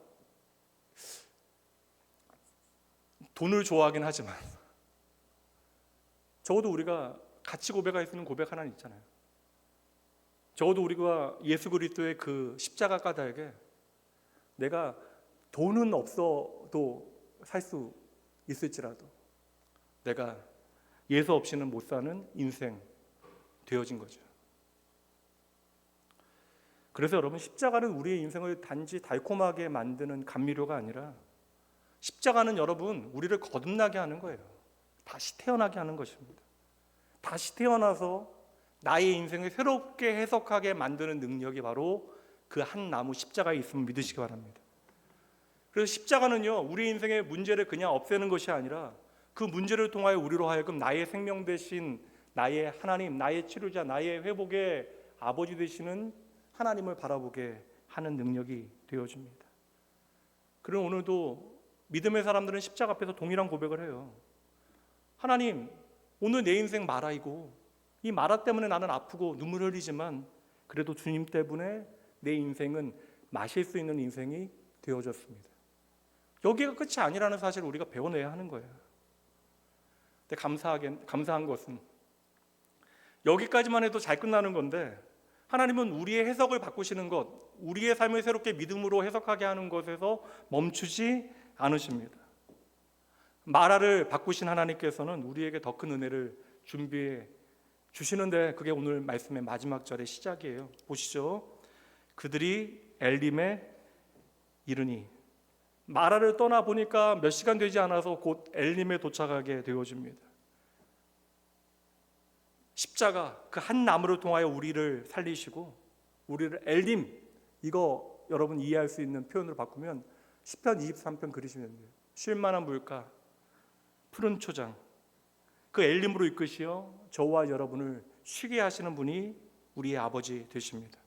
Speaker 1: 돈을 좋아하긴 하지만 적어도 우리가 가치 고백할 수 있는 고백 하나는 있잖아요. 적어도 우리가 예수 그리스도의 그 십자가 까닭에 내가 돈은 없어도 살 수 있을지라도 내가 예수 없이는 못 사는 인생 되어진 거죠. 그래서 여러분, 십자가는 우리의 인생을 단지 달콤하게 만드는 감미료가 아니라 십자가는 여러분 우리를 거듭나게 하는 거예요. 다시 태어나게 하는 것입니다. 다시 태어나서 나의 인생을 새롭게 해석하게 만드는 능력이 바로 그 한 나무 십자가에 있음을 믿으시기 바랍니다. 그래서 십자가는요, 우리 인생의 문제를 그냥 없애는 것이 아니라 그 문제를 통하여 우리로 하여금 나의 생명 대신 나의 하나님, 나의 치료자, 나의 회복의 아버지 되시는 하나님을 바라보게 하는 능력이 되어줍니다. 그럼 오늘도 믿음의 사람들은 십자가 앞에서 동일한 고백을 해요. 하나님, 오늘 내 인생 마라이고 이 마라 때문에 나는 아프고 눈물 흘리지만 그래도 주님 때문에 내 인생은 마실 수 있는 인생이 되어졌습니다. 여기가 끝이 아니라는 사실을 우리가 배워내야 하는 거예요. 근데 감사한 것은 여기까지만 해도 잘 끝나는 건데 하나님은 우리의 해석을 바꾸시는 것, 우리의 삶을 새롭게 믿음으로 해석하게 하는 것에서 멈추지 않으십니다. 마라를 바꾸신 하나님께서는 우리에게 더 큰 은혜를 준비해 주시는데 그게 오늘 말씀의 마지막 절의 시작이에요. 보시죠. 그들이 엘림에 이르니, 마라를 떠나 보니까 몇 시간 되지 않아서 곧 엘림에 도착하게 되어집니다. 십자가, 그 한 나무를 통하여 우리를 살리시고 우리를 엘림, 이거 여러분 이해할 수 있는 표현으로 바꾸면 시편 23편 그리시면 돼요. 쉴만한 물가, 푸른 초장, 그 엘림으로 이끄시어 저와 여러분을 쉬게 하시는 분이 우리의 아버지 되십니다.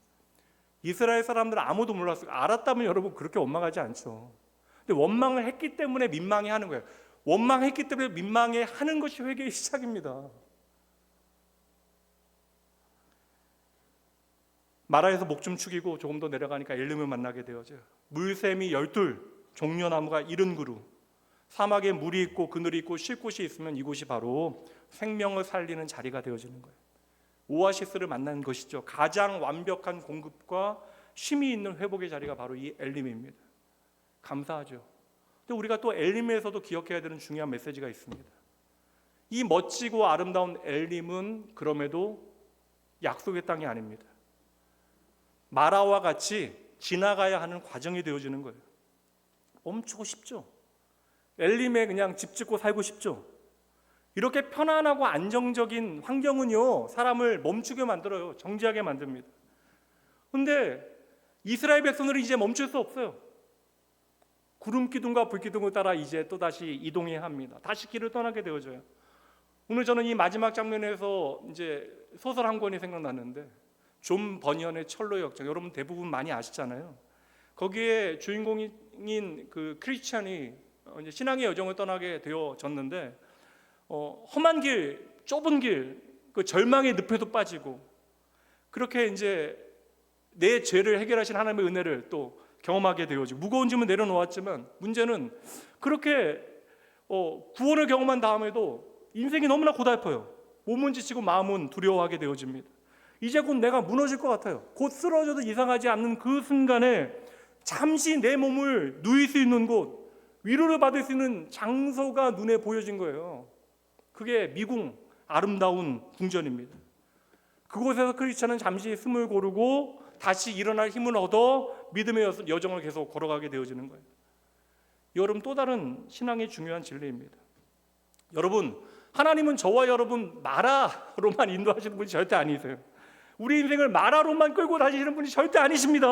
Speaker 1: 이스라엘 사람들은 아무도 몰랐어요. 알았다면 여러분 그렇게 원망하지 않죠. 근데 원망을 했기 때문에 민망해하는 거예요. 원망했기 때문에 민망해하는 것이 회개의 시작입니다. 마라에서 목 좀 축이고 조금 더 내려가니까 엘림을 만나게 되어져요. 물샘이 12, 종려나무가 70그루, 사막에 물이 있고 그늘이 있고 쉴 곳이 있으면 이곳이 바로 생명을 살리는 자리가 되어지는 거예요. 오아시스를 만난 것이죠. 가장 완벽한 공급과 쉼이 있는 회복의 자리가 바로 이 엘림입니다. 감사하죠. 근데 우리가 또 엘림에서도 기억해야 되는 중요한 메시지가 있습니다. 이 멋지고 아름다운 엘림은 그럼에도 약속의 땅이 아닙니다. 마라와 같이 지나가야 하는 과정이 되어지는 거예요. 멈추고 싶죠. 엘림에 그냥 집 짓고 살고 싶죠. 이렇게 편안하고 안정적인 환경은요, 사람을 멈추게 만들어요. 정지하게 만듭니다. 그런데 이스라엘 백성들은 이제 멈출 수 없어요. 구름 기둥과 불 기둥을 따라 이제 또다시 이동해야 합니다. 다시 길을 떠나게 되어져요. 오늘 저는 이 마지막 장면에서 이제 소설 한 권이 생각났는데, 존 버니언의 철로의 역정, 여러분 대부분 많이 아시잖아요. 거기에 주인공인 그 크리스찬이 이제 신앙의 여정을 떠나게 되어졌는데, 험한 길, 좁은 길, 그 절망의 늪에도 빠지고, 그렇게 이제 내 죄를 해결하신 하나님의 은혜를 또 경험하게 되어지고, 무거운 짐은 내려놓았지만 문제는 그렇게 구원을 경험한 다음에도 인생이 너무나 고달퍼요. 몸은 지치고 마음은 두려워하게 되어집니다. 이제 곧 내가 무너질 것 같아요. 곧 쓰러져도 이상하지 않는 그 순간에 잠시 내 몸을 누일 수 있는 곳, 위로를 받을 수 있는 장소가 눈에 보여진 거예요. 그게 미궁, 아름다운 궁전입니다. 그곳에서 크리스찬은 잠시 숨을 고르고 다시 일어날 힘을 얻어 믿음의 여정을 계속 걸어가게 되어지는 거예요. 여러분, 또 다른 신앙의 중요한 진리입니다. 여러분, 하나님은 저와 여러분 마라로만 인도하시는 분이 절대 아니세요. 우리 인생을 마라로만 끌고 다니시는 분이 절대 아니십니다.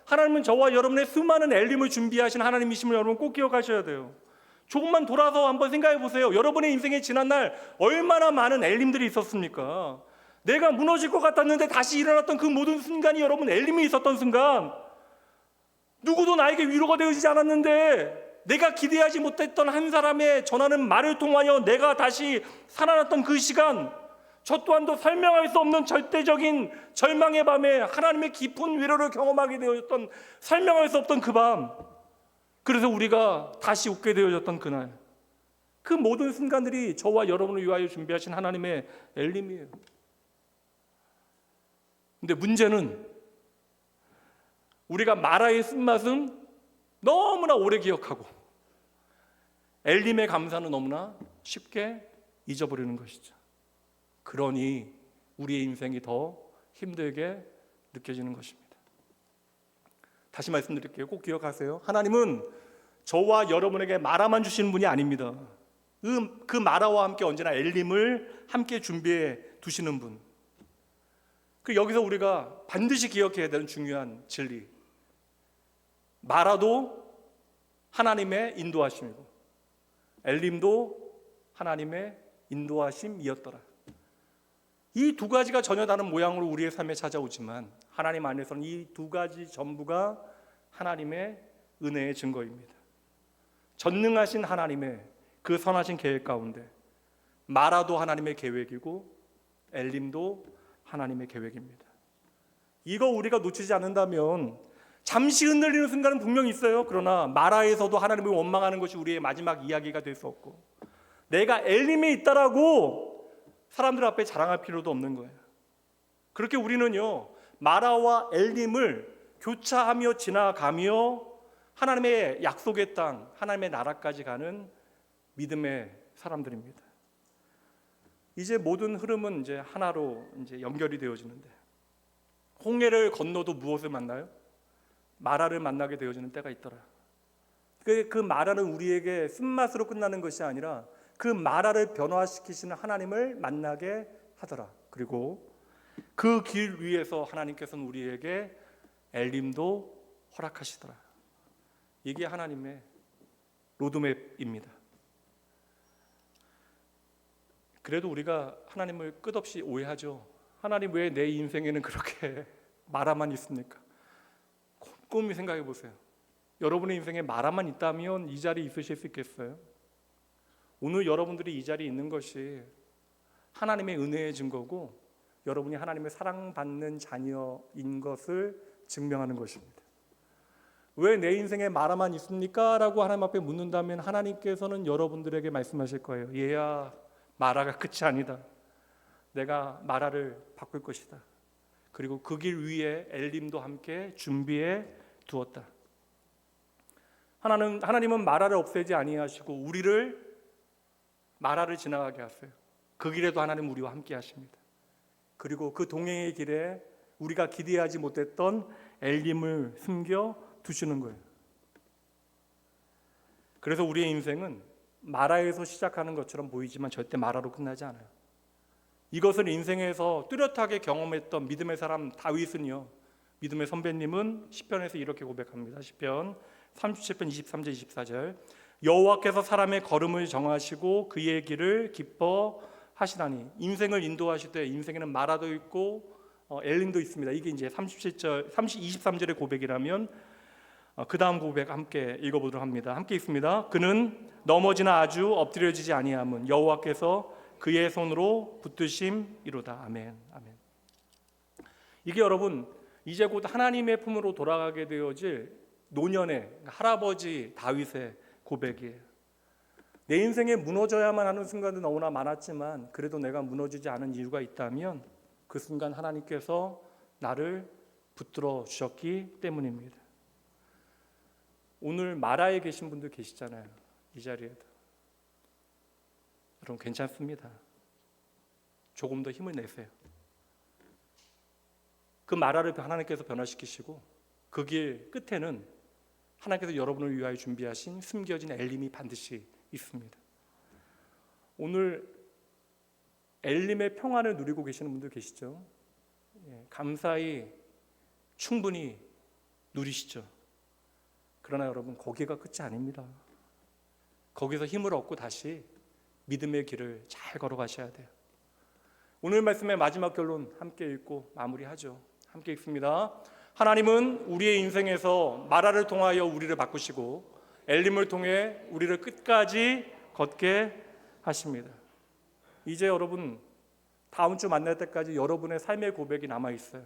Speaker 1: 하나님은 저와 여러분의 수많은 엘림을 준비하신 하나님이심을 여러분 꼭 기억하셔야 돼요. 조금만 돌아서 한번 생각해 보세요. 여러분의 인생에 지난 날 얼마나 많은 엘림들이 있었습니까? 내가 무너질 것 같았는데 다시 일어났던 그 모든 순간이 여러분 엘림이 있었던 순간, 누구도 나에게 위로가 되어지지 않았는데 내가 기대하지 못했던 한 사람의 전하는 말을 통하여 내가 다시 살아났던 그 시간, 저 또한도 설명할 수 없는 절대적인 절망의 밤에 하나님의 깊은 위로를 경험하게 되어졌던, 설명할 수 없던 그 밤, 그래서 우리가 다시 웃게 되어졌던 그날, 그 모든 순간들이 저와 여러분을 위하여 준비하신 하나님의 엘림이에요. 근데 문제는 우리가 마라의 쓴맛은 너무나 오래 기억하고 엘림의 감사는 너무나 쉽게 잊어버리는 것이죠. 그러니 우리의 인생이 더 힘들게 느껴지는 것입니다. 다시 말씀드릴게요. 꼭 기억하세요. 하나님은 저와 여러분에게 마라만 주시는 분이 아닙니다. 그 마라와 함께 언제나 엘림을 함께 준비해 두시는 분. 그 여기서 우리가 반드시 기억해야 되는 중요한 진리, 마라도 하나님의 인도하심이고 엘림도 하나님의 인도하심이었더라. 이 두 가지가 전혀 다른 모양으로 우리의 삶에 찾아오지만 하나님 안에서는 이 두 가지 전부가 하나님의 은혜의 증거입니다. 전능하신 하나님의 그 선하신 계획 가운데 마라도 하나님의 계획이고 엘림도 하나님의 계획입니다. 이거 우리가 놓치지 않는다면 잠시 흔들리는 순간은 분명히 있어요. 그러나 마라에서도 하나님을 원망하는 것이 우리의 마지막 이야기가 될 수 없고, 내가 엘림에 있다라고 사람들 앞에 자랑할 필요도 없는 거예요. 그렇게 우리는요, 마라와 엘림을 교차하며 지나가며 하나님의 약속의 땅, 하나님의 나라까지 가는 믿음의 사람들입니다. 이제 모든 흐름은 이제 하나로 이제 연결이 되어지는데, 홍해를 건너도 무엇을 만나요? 마라를 만나게 되어지는 때가 있더라. 그 마라는 우리에게 쓴맛으로 끝나는 것이 아니라 그 마라를 변화시키시는 하나님을 만나게 하더라. 그리고 그 길 위에서 하나님께서는 우리에게 엘림도 허락하시더라. 이게 하나님의 로드맵입니다. 그래도 우리가 하나님을 끝없이 오해하죠. 하나님 왜 내 인생에는 그렇게 마라만 있습니까? 꼼꼼히 생각해 보세요. 여러분의 인생에 마라만 있다면 이 자리에 있으실 수 있겠어요? 오늘 여러분들이 이 자리에 있는 것이 하나님의 은혜의 증거고 여러분이 하나님의 사랑받는 자녀인 것을 증명하는 것입니다. 왜 내 인생에 마라만 있습니까? 라고 하나님 앞에 묻는다면 하나님께서는 여러분들에게 말씀하실 거예요. 얘야, 마라가 끝이 아니다. 내가 마라를 바꿀 것이다. 그리고 그 길 위에 엘림도 함께 준비해 두었다. 하나님은 마라를 없애지 아니하시고 우리를 마라를 지나가게 하세요. 그 길에도 하나님 우리와 함께 하십니다. 그리고 그 동행의 길에 우리가 기대하지 못했던 엘림을 숨겨 두시는 거예요. 그래서 우리의 인생은 마라에서 시작하는 것처럼 보이지만 절대 마라로 끝나지 않아요. 이것을 인생에서 뚜렷하게 경험했던 믿음의 사람 다윗은요, 믿음의 선배님은 시편에서 이렇게 고백합니다. 시편 37편 23절 24절, 여호와께서 사람의 걸음을 정하시고 그의 길을 기뻐하시나니. 인생을 인도하실 때 인생에는 마라도 있고 엘림도 있습니다. 이게 이제 23절의 고백이라면 그 다음 고백 함께 읽어보도록 합니다. 함께 읽습니다. 그는 넘어지나 아주 엎드려지지 아니함은 여호와께서 그의 손으로 붙드심이로다. 아멘. 아멘. 이게 여러분 이제 곧 하나님의 품으로 돌아가게 되어질 노년의 할아버지 다윗의 고백이에요. 내 인생에 무너져야만 하는 순간도 너무나 많았지만 그래도 내가 무너지지 않은 이유가 있다면 그 순간 하나님께서 나를 붙들어 주셨기 때문입니다. 오늘 마라에 계신 분들 계시잖아요. 이 자리에도. 여러분 괜찮습니다. 조금 더 힘을 내세요. 그 마라를 하나님께서 변화시키시고 그 길 끝에는 하나님께서 여러분을 위하여 준비하신 숨겨진 엘림이 반드시 있습니다. 오늘 엘림의 평안을 누리고 계시는 분들 계시죠? 감사히 충분히 누리시죠. 그러나 여러분 거기가 끝이 아닙니다. 거기서 힘을 얻고 다시 믿음의 길을 잘 걸어가셔야 돼요. 오늘 말씀의 마지막 결론 함께 읽고 마무리하죠. 함께 읽습니다. 하나님은 우리의 인생에서 마라를 통하여 우리를 바꾸시고 엘림을 통해 우리를 끝까지 걷게 하십니다. 이제 여러분 다음 주 만날 때까지 여러분의 삶의 고백이 남아 있어요.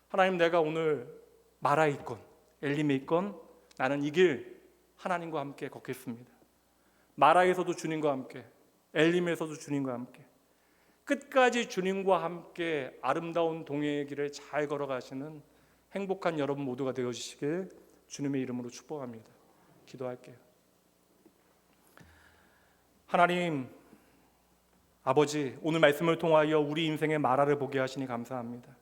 Speaker 1: 하나님, 내가 오늘 마라에 있건 엘림에 있건 나는 이 길 하나님과 함께 걷겠습니다. 마라에서도 주님과 함께, 엘림에서도 주님과 함께, 끝까지 주님과 함께 아름다운 동행의 길을 잘 걸어가시는 행복한 여러분 모두가 되어주시길 주님의 이름으로 축복합니다. 기도할게요. 하나님 아버지, 오늘 말씀을 통하여 우리 인생의 마라를 보게 하시니 감사합니다.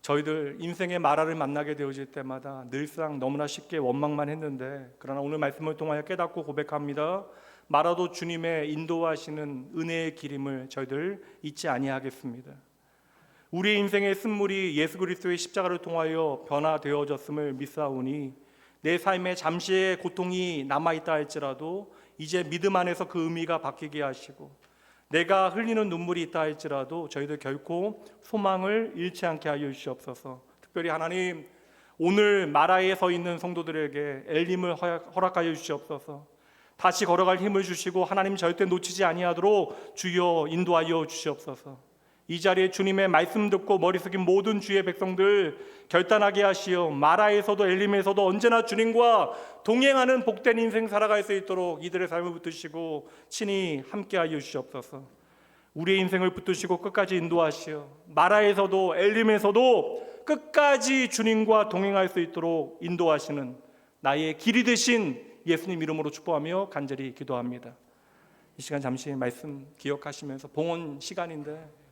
Speaker 1: 저희들 인생의 마라를 만나게 되어질 때마다 늘상 너무나 쉽게 원망만 했는데, 그러나 오늘 말씀을 통하여 깨닫고 고백합니다. 마라도 주님의 인도하시는 은혜의 길임을 저희들 잊지 아니하겠습니다. 우리 인생의 쓴물이 예수 그리스도의 십자가를 통하여 변화되어졌음을 믿사오니 내 삶에 잠시의 고통이 남아있다 할지라도 이제 믿음 안에서 그 의미가 바뀌게 하시고, 내가 흘리는 눈물이 있다 할지라도 저희들 결코 소망을 잃지 않게 하여 주시옵소서. 특별히 하나님, 오늘 마라에 서 있는 성도들에게 엘림을 허락하여 주시옵소서. 다시 걸어갈 힘을 주시고 하나님 절대 놓치지 아니하도록 주여 인도하여 주시옵소서. 이 자리에 주님의 말씀 듣고 머리 숙인 모든 주의 백성들 결단하게 하시어 마라에서도 엘림에서도 언제나 주님과 동행하는 복된 인생 살아갈 수 있도록 이들의 삶을 붙드시고 친히 함께하여 주시옵소서. 우리의 인생을 붙드시고 끝까지 인도하시어 마라에서도 엘림에서도 끝까지 주님과 동행할 수 있도록 인도하시는 나의 길이 되신 예수님 이름으로 축복하며 간절히 기도합니다. 이 시간 잠시 말씀 기억하시면서 봉헌 시간인데,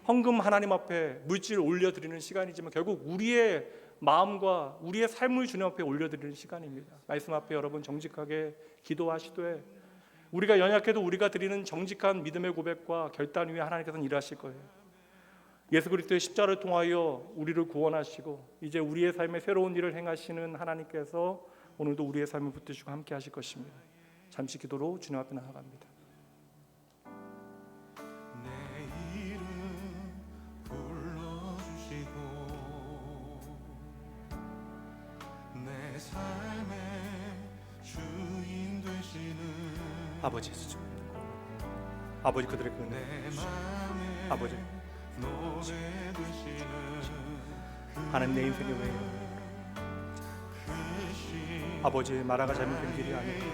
Speaker 1: 헌금 하나님 앞에 물질을 올려드리는 시간이지만 결국 우리의 마음과 우리의 삶을 주님 앞에 올려드리는 시간입니다. 말씀 앞에 여러분 정직하게 기도하시되, 우리가 연약해도 우리가 드리는 정직한 믿음의 고백과 결단 위에 하나님께서는 일하실 거예요. 예수 그리스도의 십자가를 통하여 우리를 구원하시고 이제 우리의 삶에 새로운 일을 행하시는 하나님께서 오늘도 우리의 삶을 붙드시고 함께 하실 것입니다. 잠시 기도로 주님 앞에 나아갑니다. 아버지, 아버지 그들의 그 은혜 주시옵소서. 아버지, 하나님 내 인생의 왜 아버지 마라가 잘못된 길이 아니고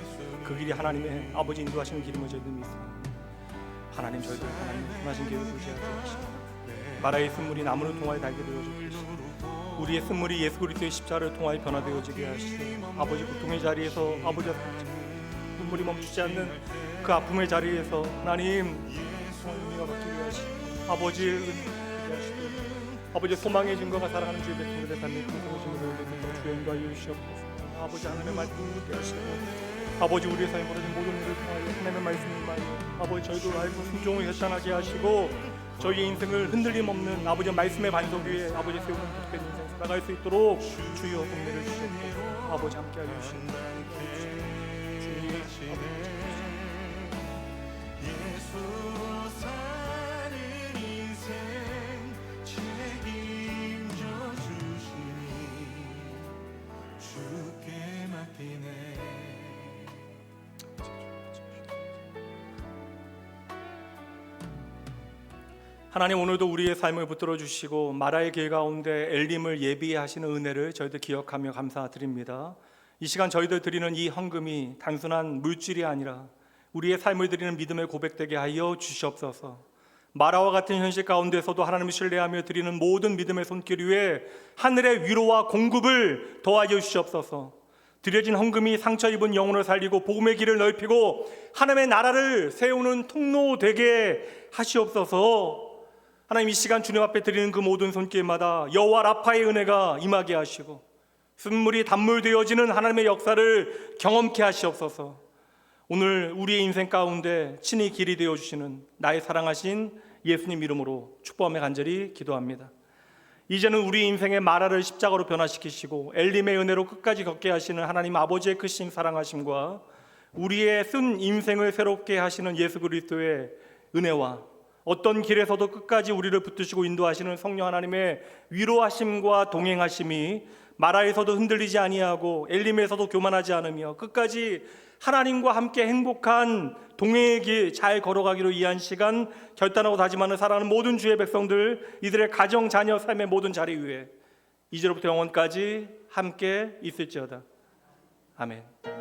Speaker 1: 그 길이 하나님의 아버지 인도하시는 길임을 저희들 믿습니다. 하나님, 저희들 하나님 선하신 길을 부지하게 하시고 마라의 쓴물이 나무를 통하여 달게 되어지고 우리의 쓴물이 예수 그리스도의 십자가를 통하여 변화되어지게 하시고 아버지 고통의 자리에서 아버지 눈물이 멈추지 않는 그 아픔의 자리에서 하나님 은혜가 바뀌게 하시고 아버지의 은혜가 하시고 아버지 소망의 증거가 살아가는 주의 백성들의 삶에 풍성하심을 올려드리고 주여 인도하여 주시옵소서. 아버지 하나님의 말씀을 듣게 하시고 아버지 우리의 삶에 벌어진 모든 일을 통하여 하나님의 말씀을 말하여 아버지 저희도 알고 순종을 결단하게 하시고 저희의 인생을 흔들림 없는 아버지 말씀의 반석 위에 아버지 세우는 복된 인생 살아갈 수 있도록 주여 은혜를 주시옵소서. 아버지 함께하여 주시옵소서.
Speaker 2: 예수로 사는 인생 책임져 주시니 주께 맡기네.
Speaker 1: 하나님, 오늘도 우리의 삶을 붙들어 주시고 마라의 길 가운데 엘림을 예비하시는 은혜를 저희들 기억하며 감사드립니다. 이 시간 저희들 드리는 이 헌금이 단순한 물질이 아니라 우리의 삶을 드리는 믿음의 고백되게 하여 주시옵소서. 마라와 같은 현실 가운데서도 하나님을 신뢰하며 드리는 모든 믿음의 손길 위에 하늘의 위로와 공급을 더하여 주시옵소서. 드려진 헌금이 상처 입은 영혼을 살리고 복음의 길을 넓히고 하나님의 나라를 세우는 통로 되게 하시옵소서. 하나님, 이 시간 주님 앞에 드리는 그 모든 손길마다 여호와 라파의 은혜가 임하게 하시고 쓴물이 단물 되어지는 하나님의 역사를 경험케 하시옵소서. 오늘 우리의 인생 가운데 친히 길이 되어주시는 나의 사랑하신 예수님 이름으로 축복하며 간절히 기도합니다. 이제는 우리 인생의 마라를 십자가로 변화시키시고 엘림의 은혜로 끝까지 걷게 하시는 하나님 아버지의 크신 사랑하심과 우리의 쓴 인생을 새롭게 하시는 예수 그리스도의 은혜와 어떤 길에서도 끝까지 우리를 붙드시고 인도하시는 성령 하나님의 위로하심과 동행하심이 마라에서도 흔들리지 아니하고 엘림에서도 교만하지 않으며 끝까지 하나님과 함께 행복한 동행의 길 잘 걸어가기로 이한 시간 결단하고 다짐하는 사랑하는 모든 주의 백성들, 이들의 가정, 자녀, 삶의 모든 자리 위에 이제로부터 영원까지 함께 있을지어다. 아멘.